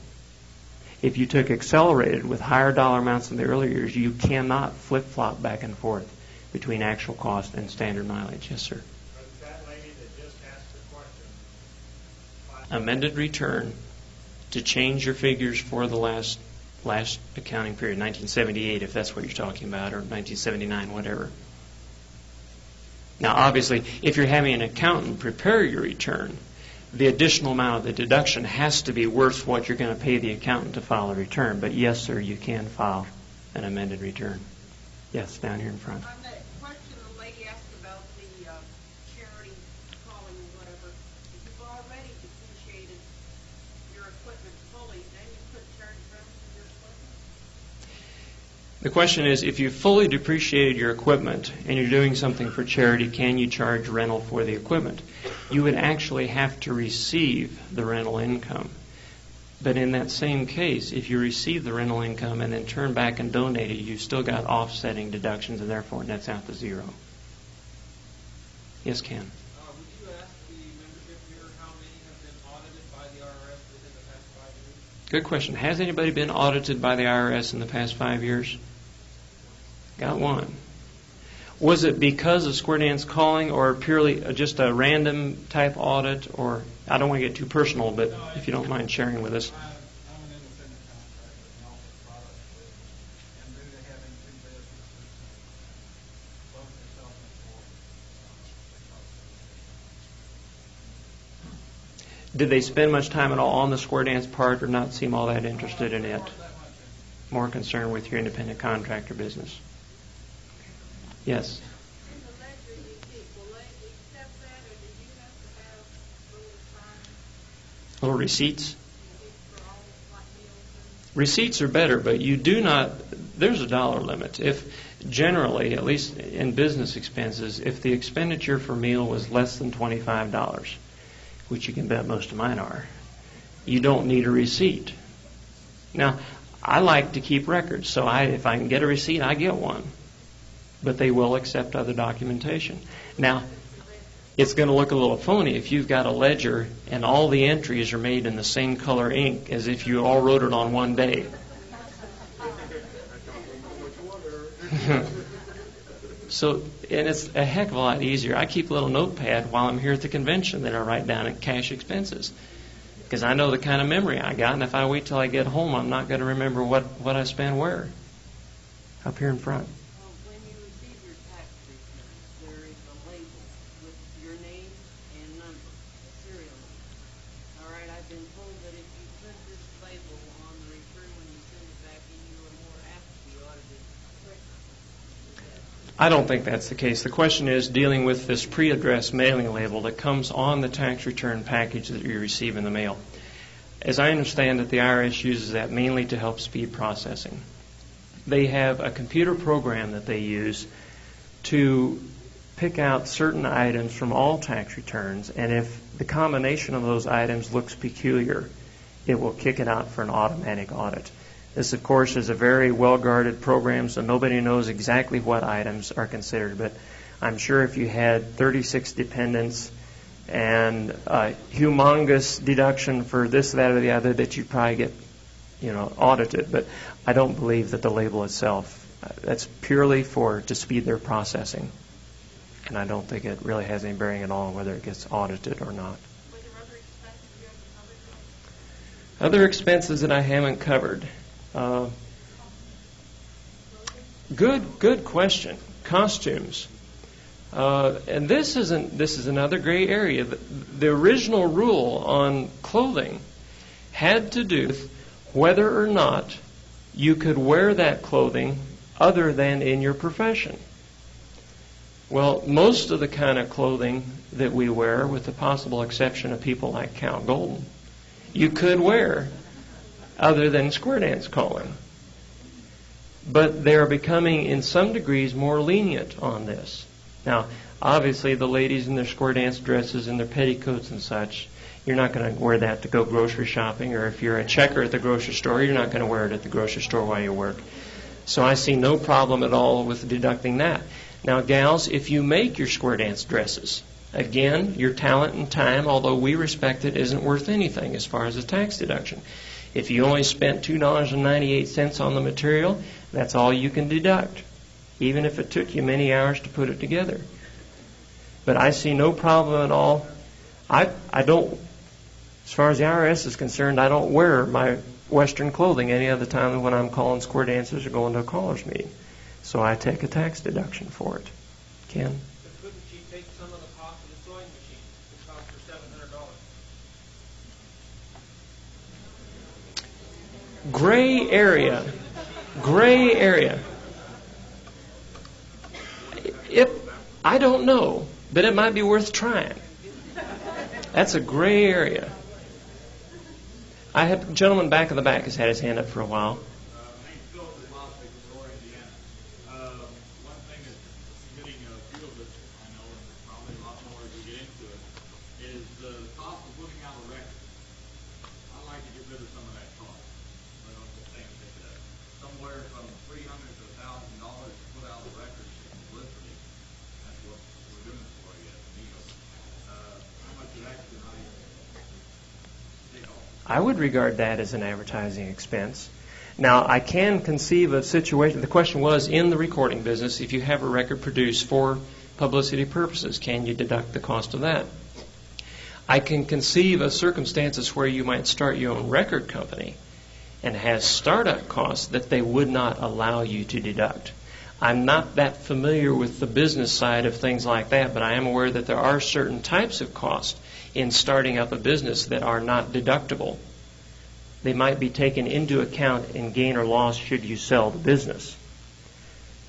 If you took accelerated with higher dollar amounts in the earlier years, you cannot flip-flop back and forth between actual cost and standard mileage. Yes, sir. Amended return to change your figures for the last accounting period, 1978, if that's what you're talking about, or 1979, whatever. Now, obviously, if you're having an accountant prepare your return, the additional amount of the deduction has to be worth what you're going to pay the accountant to file a return. But yes, sir, you can file an amended return. Yes, down here in front. On that question the lady asked about the charity calling or whatever, if you've already depreciated your equipment fully, then you could charge rent for your equipment? The question is, if you've fully depreciated your equipment and you're doing something for charity, can you charge rental for the equipment? You would actually have to receive the rental income. But in that same case, if you receive the rental income and then turn back and donate it, you've still got offsetting deductions and therefore nets out to zero. Yes, Ken? Would you ask the membership here how many have been audited by the IRS within the past 5 years? Good question. Has anybody been audited by the IRS in the past 5 years? Got one. Was it because of square dance calling or purely just a random type audit? Or I don't want to get too personal, but if you don't mind sharing with us. I'm an independent contractor and also product business. And due to having two businesses, both are self-employed, they cost me. Did they spend much time at all on the square dance part or not seem all that interested in it? More concerned with your independent contractor business? Yes? The ledger you keep, will they accept that, or do you have to have little signs Little receipts? for all, like meals and... Receipts are better, but you do not, there's a dollar limit. If generally, at least in business expenses, if the expenditure for meal was less than $25, which you can bet most of mine are, you don't need a receipt. Now, I like to keep records, so if I can get a receipt, I get one. But they will accept other documentation. Now, it's going to look a little phony if you've got a ledger and all the entries are made in the same color ink as if you all wrote it on one day. So, and it's a heck of a lot easier. I keep a little notepad while I'm here at the convention that I write down at cash expenses. Because I know the kind of memory I got, and if I wait till I get home, I'm not going to remember what I spent where. Up here in front. When you receive your tax return, there is a label with your name and number, a serial number. All right, I've been told that if you put this label on the return when you send it back in, you are more apt to be audited quicker. I don't think that's the case. The question is dealing with this pre-addressed mailing label that comes on the tax return package that you receive in the mail. As I understand it, the IRS uses that mainly to help speed processing. They have a computer program that they use to pick out certain items from all tax returns, and if the combination of those items looks peculiar, it will kick it out for an automatic audit. This, of course, is a very well-guarded program, so nobody knows exactly what items are considered, but I'm sure if you had 36 dependents and a humongous deduction for this, that, or the other, that you'd probably get audited. But I don't believe that the label itself, that's purely to speed their processing. And I don't think it really has any bearing at all on whether it gets audited or not. Were there other expenses you haven't covered? Other expenses that I haven't covered. Good question. Costumes. And this is another gray area. The original rule on clothing had to do with whether or not you could wear that clothing other than in your profession. Well, most of the kind of clothing that we wear, with the possible exception of people like Cal Golden, you could wear other than square dance calling. But they're becoming, in some degrees, more lenient on this. Now, obviously, the ladies in their square dance dresses and their petticoats and such, you're not going to wear that to go grocery shopping, or if you're a checker at the grocery store, you're not going to wear it at the grocery store while you work. So I see no problem at all with deducting that. Now, gals, if you make your square dance dresses, again, your talent and time, although we respect it, isn't worth anything as far as a tax deduction. If you only spent $2.98 on the material, that's all you can deduct, even if it took you many hours to put it together. But I see no problem at all. I don't, as far as the IRS is concerned, I don't wear my Western clothing any other time than when I'm calling square dances or going to a callers meeting. So I take a tax deduction for it. Ken? But couldn't you take some of the cost of the sewing machine, which costs her $700? Gray area. Gray area. I don't know, but it might be worth trying. That's a gray area. I have a gentleman back in the back has had his hand up for a while. One thing that's hitting a few of us, I know, and probably a lot more as we get into it, is the cost of putting out a record. I'd like to get rid of some of that cost. I don't think that somewhere from $300 to $1,000 to put out a record is publicity. That's what we're doing for you at the meal. How much of that can I take off? I would regard that as an advertising expense. Now, I can conceive of situation, the question was, in the recording business, if you have a record produced for publicity purposes, can you deduct the cost of that? I can conceive of circumstances where you might start your own record company and have startup costs that they would not allow you to deduct. I'm not that familiar with the business side of things like that, but I am aware that there are certain types of costs in starting up a business that are not deductible. They might be taken into account in gain or loss should you sell the business.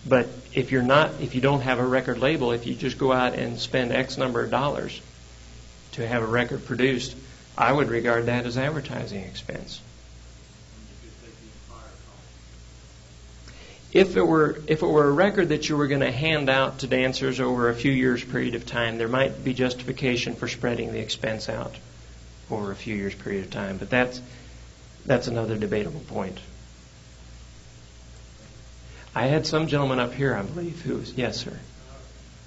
But if you don't have a record label, if you just go out and spend X number of dollars to have a record produced, I would regard that as advertising expense. If it were a record that you were going to hand out to dancers over a few years period of time, there might be justification for spreading the expense out over a few years period of time. But that's another debatable point. I had some gentleman up here, I believe, who was, yes, sir.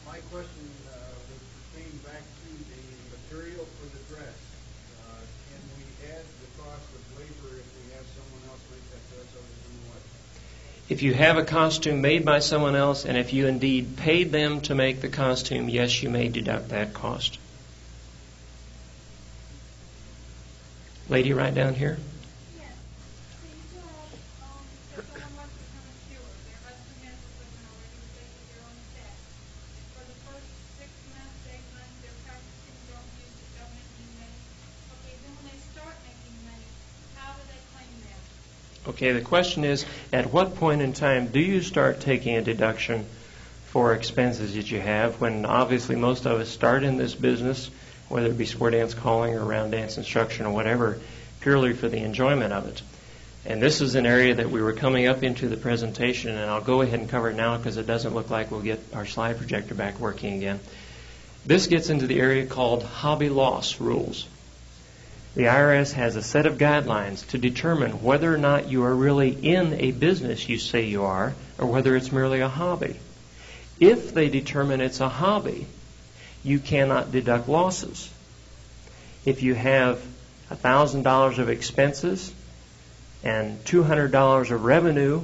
My question would pertain back to the material for the dress. Can we add the cost of labor if we have someone else make that dress other than what? If you have a costume made by someone else, and if you indeed paid them to make the costume, yes, you may deduct that cost. Lady right down here. Okay, the question is, at what point in time do you start taking a deduction for expenses that you have when obviously most of us start in this business, whether it be square dance calling or round dance instruction or whatever, purely for the enjoyment of it. And this is an area that we were coming up into the presentation, and I'll go ahead and cover it now because it doesn't look like we'll get our slide projector back working again. This gets into the area called hobby loss rules. The IRS has a set of guidelines to determine whether or not you are really in a business you say you are, or whether it's merely a hobby. If they determine it's a hobby, you cannot deduct losses. If you have $1,000 of expenses and $200 of revenue,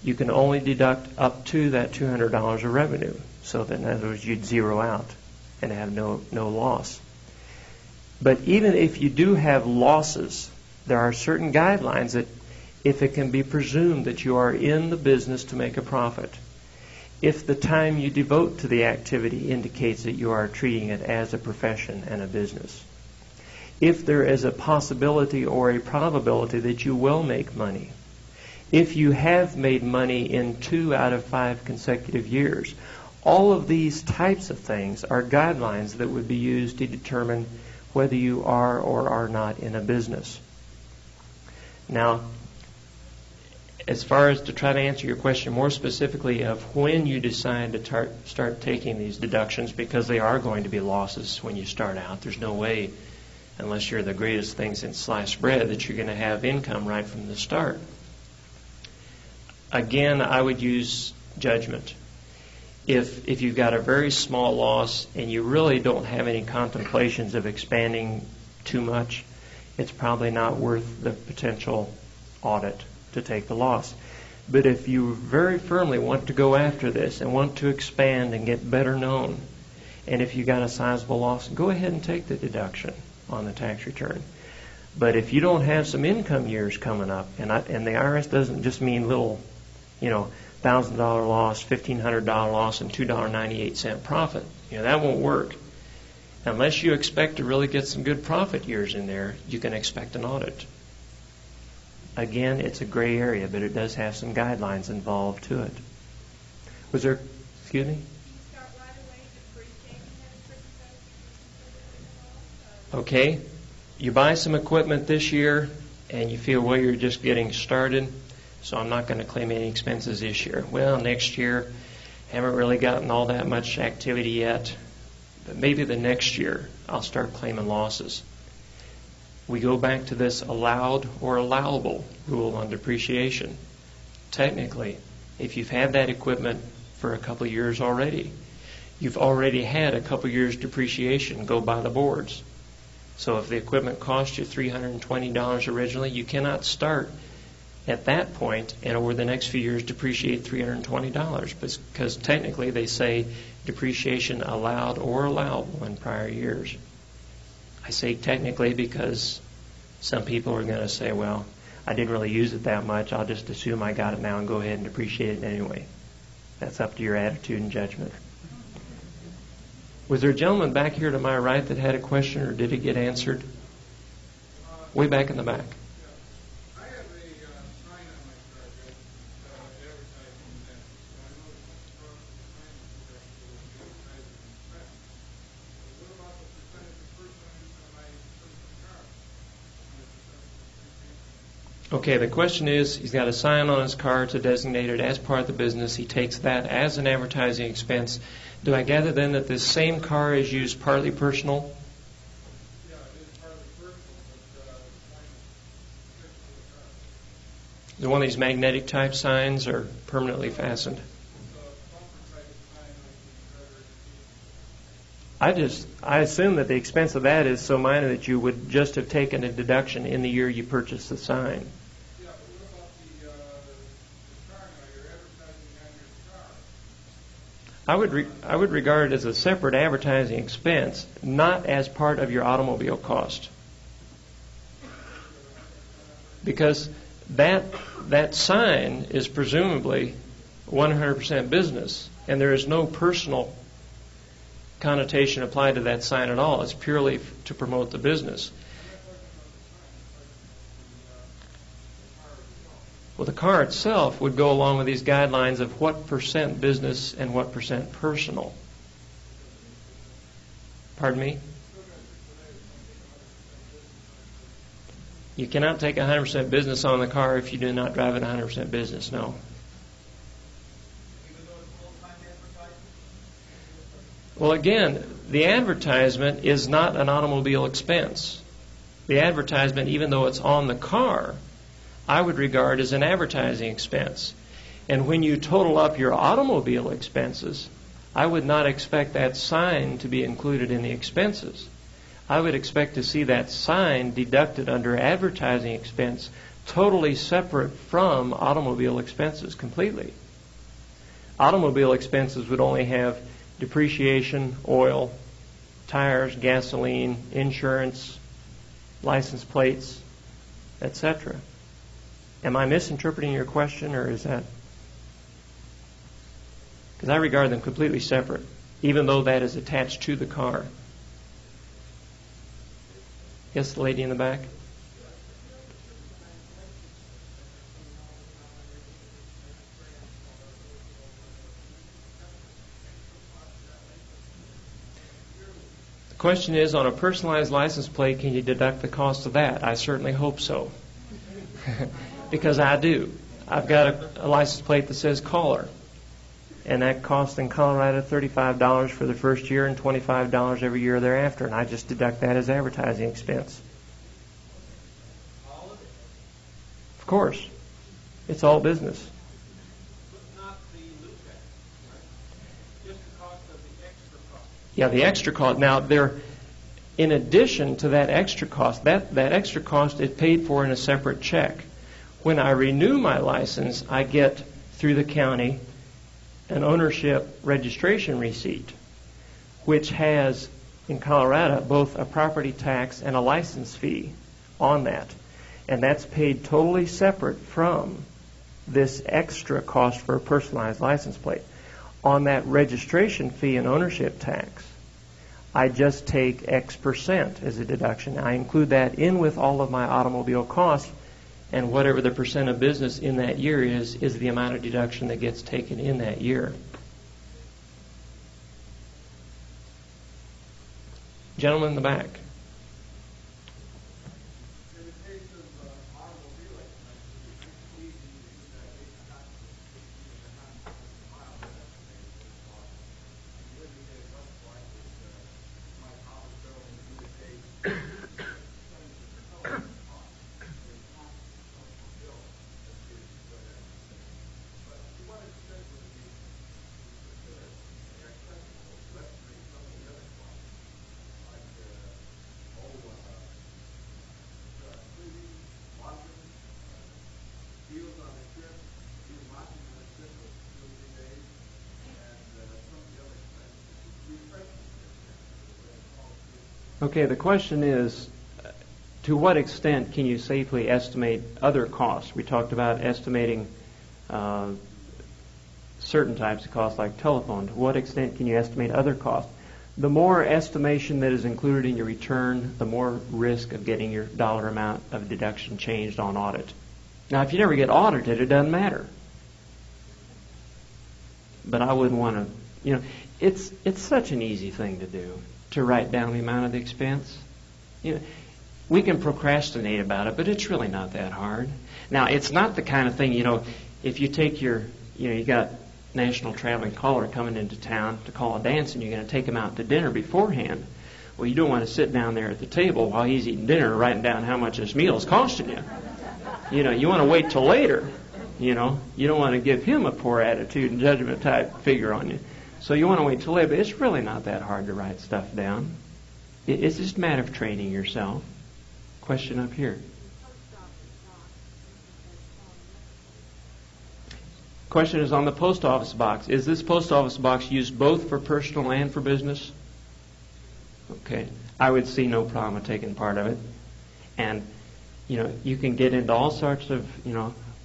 you can only deduct up to that $200 of revenue. So that in other words, you'd zero out and have no loss. But even if you do have losses, there are certain guidelines that if it can be presumed that you are in the business to make a profit, if the time you devote to the activity indicates that you are treating it as a profession and a business, if there is a possibility or a probability that you will make money, if you have made money in 2 out of 5 consecutive years, all of these types of things are guidelines that would be used to determine whether you are or are not in a business. Now, as far as to try to answer your question more specifically of when you decide to start taking these deductions, because they are going to be losses when you start out. There's no way, unless you're the greatest thing since sliced bread, that you're going to have income right from the start. Again, I would use judgment. If you've got a very small loss and you really don't have any contemplations of expanding too much, it's probably not worth the potential audit to take the loss. But if you very firmly want to go after this and want to expand and get better known, and if you got a sizable loss, go ahead and take the deduction on the tax return. But if you don't have some income years coming up, and the IRS doesn't just mean little, $1,000 loss, $1,500 loss, and $2.98 profit. That won't work. Unless you expect to really get some good profit years in there, you can expect an audit. Again, it's a gray area, but it does have some guidelines involved to it. Was there, excuse me? Okay, you buy some equipment this year and you feel, well, you're just getting started, so I'm not going to claim any expenses this year. Well, next year, haven't really gotten all that much activity yet, but maybe the next year I'll start claiming losses. We go back to this allowed or allowable rule on depreciation. Technically, if you've had that equipment for a couple of years already, you've already had a couple of years depreciation go by the boards. So if the equipment cost you $320 originally, you cannot start at that point and over the next few years depreciate $320 because technically they say depreciation allowed or allowable in prior years. I say technically because some people are going to say, well, I didn't really use it that much. I'll just assume I got it now and go ahead and depreciate it anyway. That's up to your attitude and judgment. Was there a gentleman back here to my right that had a question, or did it get answered? Way back in the back. I have a sign on my car advertising that. I noticed across the sign that advertising expense. What about the percentage of personal use on my personal car? Okay, the question is, he's got a sign on his car to designate it as part of the business. He takes that as an advertising expense. Do I gather then that this same car is used partly personal? Yeah, it is partly personal, but the sign is fixed to the car. Is it one of these magnetic type signs or permanently fastened? It's a bumper type sign like the driver. I assume that the expense of that is so minor that you would just have taken a deduction in the year you purchased the sign. Yeah, but what about the car now? You're advertising on your car. I would regard it as a separate advertising expense, not as part of your automobile cost. Because that sign is presumably 100% business, and there is no personal connotation applied to that sign at all. It's purely to promote the business. Well, the car itself would go along with these guidelines of what percent business and what percent personal. Pardon me? You cannot take 100% business on the car if you do not drive it 100% business, no. Well, again, the advertisement is not an automobile expense. The advertisement, even though it's on the car, I would regard as an advertising expense. And when you total up your automobile expenses, I would not expect that sign to be included in the expenses. I would expect to see that sign deducted under advertising expense, totally separate from automobile expenses completely. Automobile expenses would only have depreciation, oil, tires, gasoline, insurance, license plates, etc. Am I misinterpreting your question, or is that? Because I regard them completely separate, even though that is attached to the car. Yes, the lady in the back? The question is, on a personalized license plate, can you deduct the cost of that? I certainly hope so. Because I do. I've got a license plate that says caller, and that costs in Colorado $35 for the first year and $25 every year thereafter, and I just deduct that as advertising expense. Of course. It's all business. But not the new tax, right? Just the cost of the extra cost. Yeah, the extra cost. Now, in addition to that extra cost, that extra cost is paid for in a separate check. When I renew my license, I get, through the county, an ownership registration receipt, which has, in Colorado, both a property tax and a license fee on that. And that's paid totally separate from this extra cost for a personalized license plate. On that registration fee and ownership tax, I just take X percent as a deduction. I include that in with all of my automobile costs, and whatever the percent of business in that year is the amount of deduction that gets taken in that year. Gentleman in the back. In the case of automobile expenses, it's easy to use that 8 miles that estimated for the cost. And you indicated one point that my office bill in the day percentage of the total cost. It's not a bill that gives you that estimate. But to what extent would it be considered acceptable to estimate some of the other costs, like Okay, the question is, to what extent can you safely estimate other costs? We talked about estimating certain types of costs like telephone. To what extent can you estimate other costs? The more estimation that is included in your return, the more risk of getting your dollar amount of deduction changed on audit. Now, if you never get audited, it doesn't matter. But I wouldn't want to, it's such an easy thing to do, to write down the amount of the expense. We can procrastinate about it, but it's really not that hard. Now, it's not the kind of thing, if you take you got national traveling caller coming into town to call a dance and you're going to take him out to dinner beforehand. Well, you don't want to sit down there at the table while he's eating dinner writing down how much this meal is costing you. You want to wait till later. You don't want to give him a poor attitude and judgment type figure on you. So you want to wait till later, but it's really not that hard to write stuff down. It's just a matter of training yourself. Question up here. Question is on the post office box. Is this post office box used both for personal and for business? Okay. I would see no problem with taking part of it. And, you can get into all sorts of,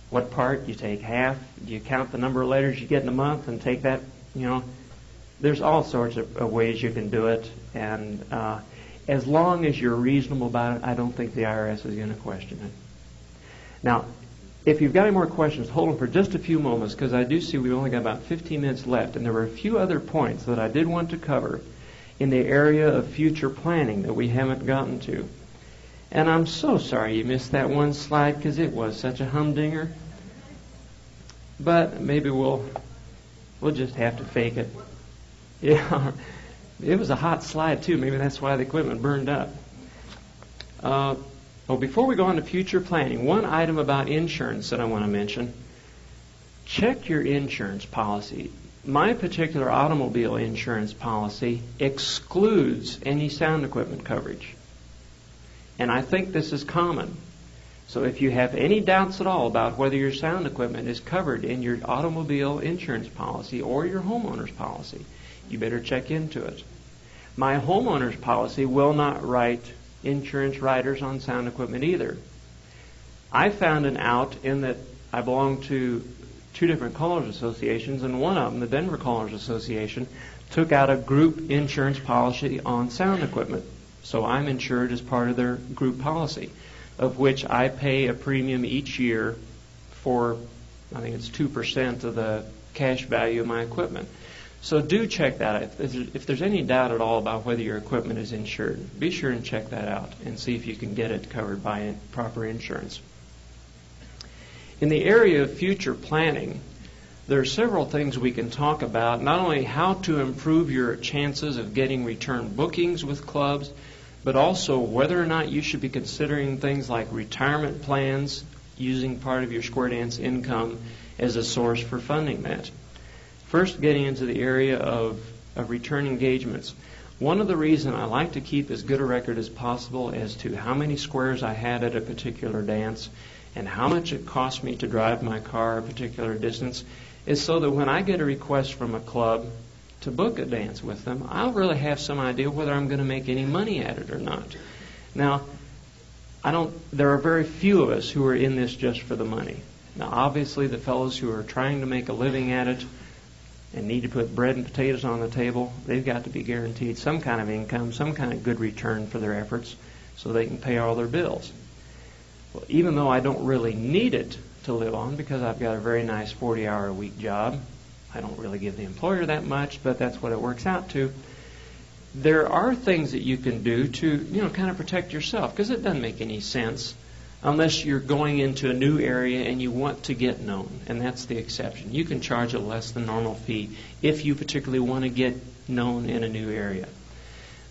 what part. You take half. Do you count the number of letters you get in a month and take that, There's all sorts of ways you can do it. And as long as you're reasonable about it, I don't think the IRS is going to question it. Now, if you've got any more questions, hold them for just a few moments, because I do see we've only got about 15 minutes left, and there were a few other points that I did want to cover in the area of future planning that we haven't gotten to. And I'm so sorry you missed that one slide, because it was such a humdinger. But maybe we'll just have to fake it. Yeah, it was a hot slide too. Maybe that's why the equipment burned up. Before we go on to future planning, one item about insurance that I want to mention. Check your insurance policy. My particular automobile insurance policy excludes any sound equipment coverage. And I think this is common. So if you have any doubts at all about whether your sound equipment is covered in your automobile insurance policy or your homeowner's policy, you better check into it. My homeowner's policy will not write insurance riders on sound equipment either. I found an out in that I belong to two different callers associations, and one of them, the Denver Callers Association, took out a group insurance policy on sound equipment. So I'm insured as part of their group policy, of which I pay a premium each year for, I think it's 2% of the cash value of my equipment. So do check that out. If there's any doubt at all about whether your equipment is insured, be sure and check that out and see if you can get it covered by proper insurance. In the area of future planning, there are several things we can talk about, not only how to improve your chances of getting return bookings with clubs, but also whether or not you should be considering things like retirement plans, using part of your Square Dance income as a source for funding that. First, getting into the area of return engagements. One of the reasons I like to keep as good a record as possible as to how many squares I had at a particular dance and how much it cost me to drive my car a particular distance is so that when I get a request from a club to book a dance with them, I'll really have some idea whether I'm going to make any money at it or not. Now, there are very few of us who are in this just for the money. Now, obviously, the fellows who are trying to make a living at it and need to put bread and potatoes on the table, they've got to be guaranteed some kind of income, some kind of good return for their efforts so they can pay all their bills. Well, even though I don't really need it to live on because I've got a very nice 40-hour-a-week job, I don't really give the employer that much, but that's what it works out to. There are things that you can do to, kind of protect yourself, because it doesn't make any sense unless you're going into a new area and you want to get known, and that's the exception. You can charge a less than normal fee if you particularly want to get known in a new area.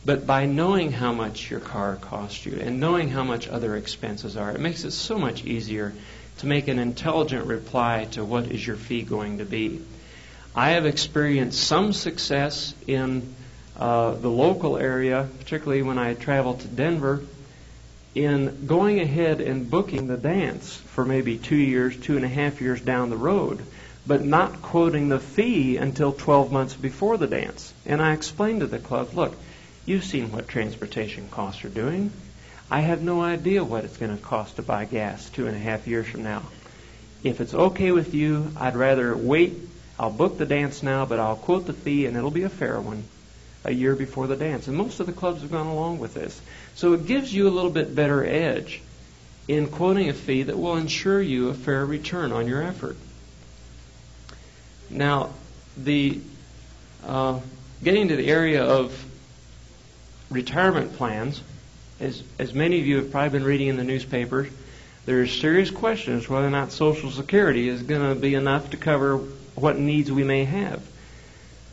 But by knowing how much your car costs you and knowing how much other expenses are, it makes it so much easier to make an intelligent reply to what is your fee going to be. I have experienced some success in the local area, particularly when I traveled to Denver, in going ahead and booking the dance for maybe 2 years, 2.5 years down the road, but not quoting the fee until 12 months before the dance. And I explained to the club, look, You've seen what transportation costs are doing. I have no idea what it's going to cost to buy gas 2.5 years from now. If it's okay with you, I'd rather wait. I'll book the dance now, but I'll quote the fee, and it'll be a fair one, a year before the dance. And most of the clubs have gone along with this. So it gives you a little bit better edge in quoting a fee that will ensure you a fair return on your effort. Now, getting to the area of retirement plans, as many of you have probably been reading in the newspapers, there's serious questions whether or not Social Security is going to be enough to cover what needs we may have.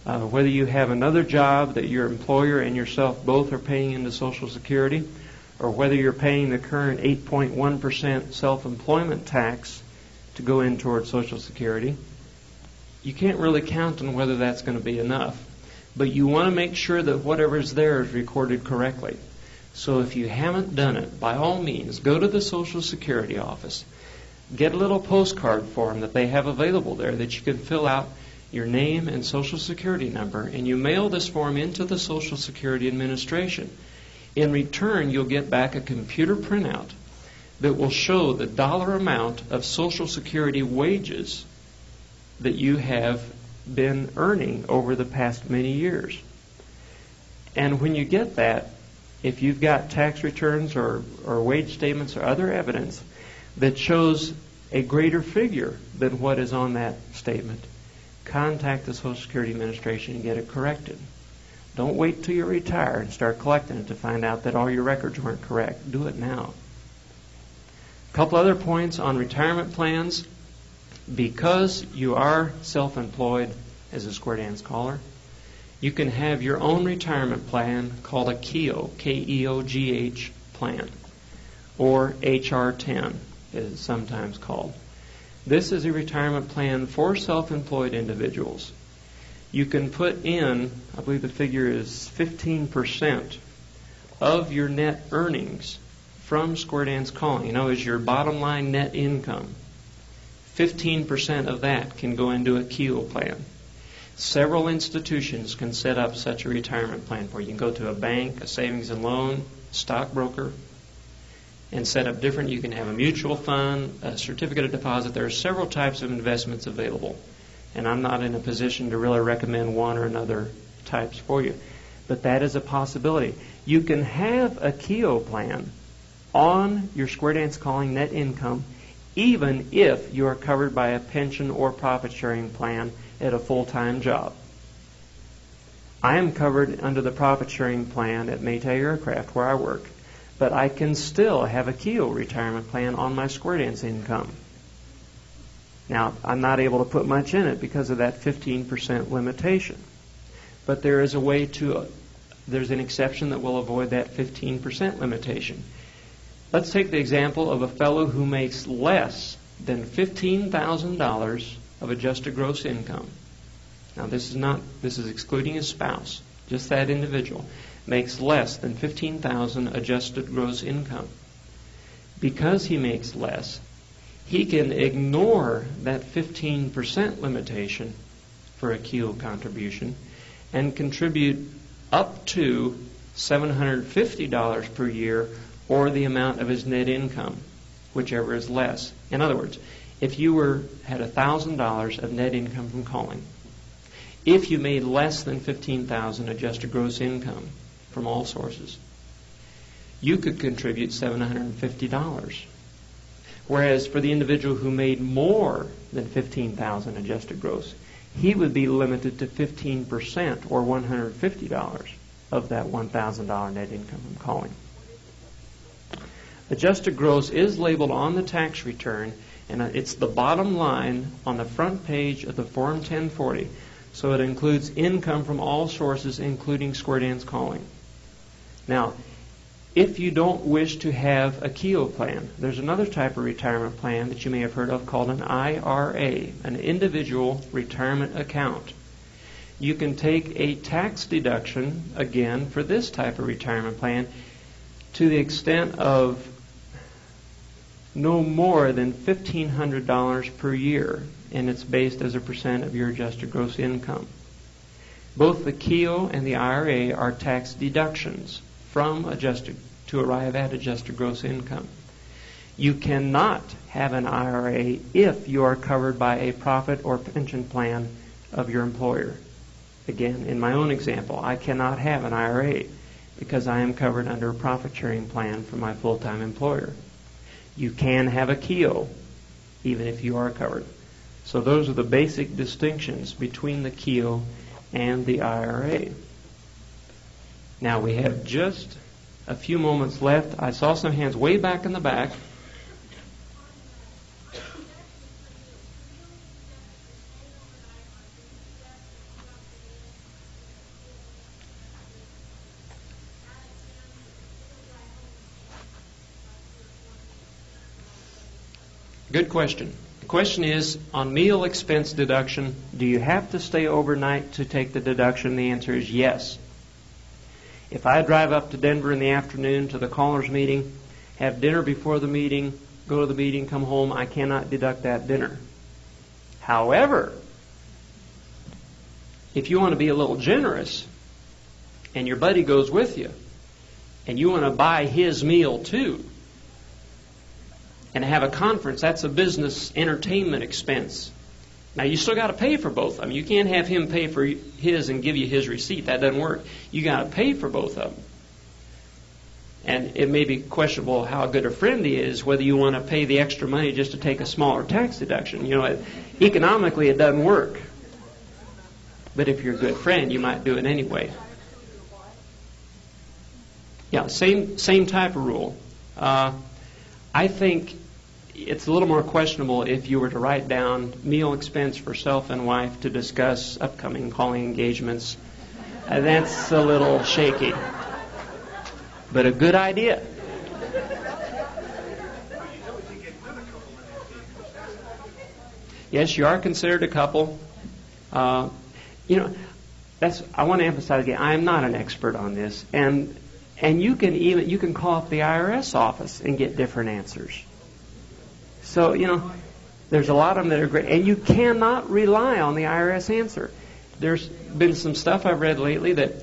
Whether you have another job that your employer and yourself both are paying into Social Security, or whether you're paying the current 8.1% self-employment tax to go in toward Social Security, you can't really count on whether that's going to be enough. But you want to make sure that whatever's there is recorded correctly. So if you haven't done it, by all means, go to the Social Security office. Get a little postcard form that they have available there that you can fill out your name and Social Security number, and you mail this form into the Social Security Administration. In return, you'll get back a computer printout that will show the dollar amount of Social Security wages that you have been earning over the past many years. And when you get that, if you've got tax returns or wage statements or other evidence that shows a greater figure than what is on that statement, contact the Social Security Administration and get it corrected. Don't wait till you retire and start collecting it to find out that all your records weren't correct. Do it now. A couple other points on retirement plans. Because you are self-employed as a square dance caller, you can have your own retirement plan called a KEOGH, K-E-O-G-H plan, or HR-10 as it's sometimes called. This is a retirement plan for self-employed individuals. You can put in, I believe the figure is 15% of your net earnings from square dance calling, is your bottom line net income. 15% of that can go into a KEOGH plan. Several institutions can set up such a retirement plan for you. You can go to a bank, a savings and loan, stockbroker, and set up different. You can have a mutual fund, a certificate of deposit. There are several types of investments available, and I'm not in a position to really recommend one or another types for you. But that is a possibility. You can have a KEOGH plan on your square dance calling net income even if you are covered by a pension or profit-sharing plan at a full-time job. I am covered under the profit-sharing plan at Maytag Aircraft where I work, but I can still have a KEOGH retirement plan on my square dance income. Now, I'm not able to put much in it because of that 15% limitation, but there is a way there's an exception that will avoid that 15% limitation. Let's take the example of a fellow who makes less than $15,000 of adjusted gross income. Now, this is excluding his spouse. Just that individual makes less than $15,000 adjusted gross income. Because he makes less, he can ignore that 15% limitation for a KEOGH contribution and contribute up to $750 per year, or the amount of his net income, whichever is less. In other words, if you had $1,000 of net income from calling, if you made less than $15,000 adjusted gross income from all sources, you could contribute $750. Whereas for the individual who made more than $15,000 adjusted gross, he would be limited to 15% or $150 of that $1,000 net income from calling. Adjusted gross is labeled on the tax return, and it's the bottom line on the front page of the Form 1040. So it includes income from all sources, including square dance calling. Now, if you don't wish to have a KEOGH plan, there's another type of retirement plan that you may have heard of called an IRA, an individual retirement account. You can take a tax deduction, again, for this type of retirement plan to the extent of no more than $1,500 per year, and it's based as a percent of your adjusted gross income. Both the KEO and the IRA are tax deductions from adjusted to arrive at adjusted gross income. You cannot have an IRA if you are covered by a profit or pension plan of your employer. Again, in my own example, I cannot have an IRA because I am covered under a profit-sharing plan from my full-time employer. You can have a KEO even if you are covered. So those are the basic distinctions between the KEO and the IRA. Now we have just a few moments left. I saw some hands way back in the back. Good question. The question is, on meal expense deduction, do you have to stay overnight to take the deduction? The answer is yes. If I drive up to Denver in the afternoon to the callers meeting, have dinner before the meeting, go to the meeting, come home, I cannot deduct that dinner. However, if you want to be a little generous and your buddy goes with you and you want to buy his meal too, and have a conference, that's a business entertainment expense. Now, you still got to pay for both of them. You can't have him pay for his and give you his receipt. That doesn't work. You got to pay for both of them. And it may be questionable how good a friend he is, whether you want to pay the extra money just to take a smaller tax deduction. You know, economically, it doesn't work. But if you're a good friend, you might do it anyway. Yeah, same type of rule. I think it's a little more questionable if you were to write down meal expense for self and wife to discuss upcoming calling engagements. That's a little shaky. But a good idea. Yes, you are considered a couple. I want to emphasize again, I am not an expert on this. And you can call up the IRS office and get different answers. So, there's a lot of them that are great. And you cannot rely on the IRS answer. There's been some stuff I've read lately that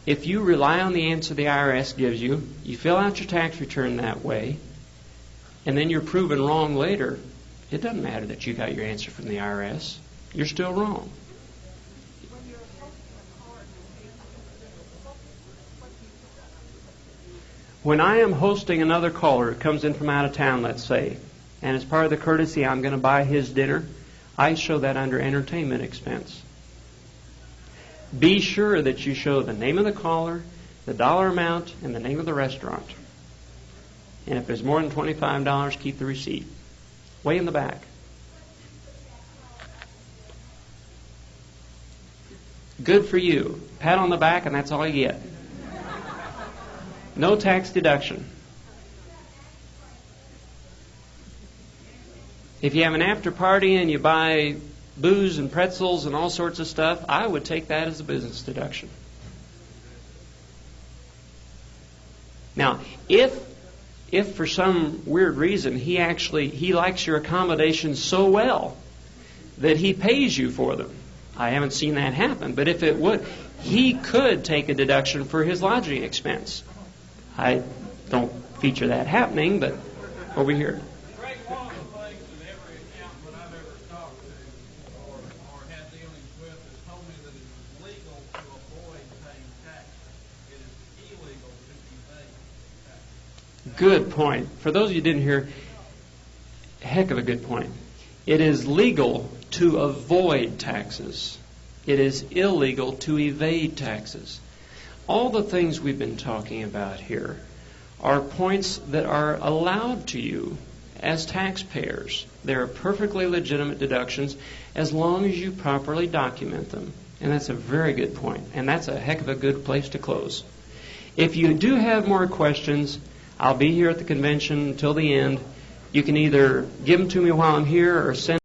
if you rely on the answer the IRS gives you, you fill out your tax return that way, and then you're proven wrong later, it doesn't matter that you got your answer from the IRS. You're still wrong. When I am hosting another caller who comes in from out of town, let's say, and as part of the courtesy I'm going to buy his dinner, I show that under entertainment expense. Be sure that you show the name of the caller, the dollar amount, and the name of the restaurant. And if there's more than $25, keep the receipt. Way in the back. Good for you. Pat on the back and that's all you get. No tax deduction. If you have an after party and you buy booze and pretzels and all sorts of stuff, I would take that as a business deduction. Now, if for some weird reason he likes your accommodations so well that he pays you for them, I haven't seen that happen, but if it would, he could take a deduction for his lodging expense. I don't feature that happening, but over here. Greg, one of the things that every accountant I've ever talked to or had dealings with has told me that it is legal to avoid paying taxes. It is illegal to evade taxes. Good point. For those of you who didn't hear, heck of a good point. It is legal to avoid taxes. It is illegal to evade taxes. All the things we've been talking about here are points that are allowed to you as taxpayers. They're perfectly legitimate deductions as long as you properly document them. And that's a very good point. And that's a heck of a good place to close. If you do have more questions, I'll be here at the convention until the end. You can either give them to me while I'm here or send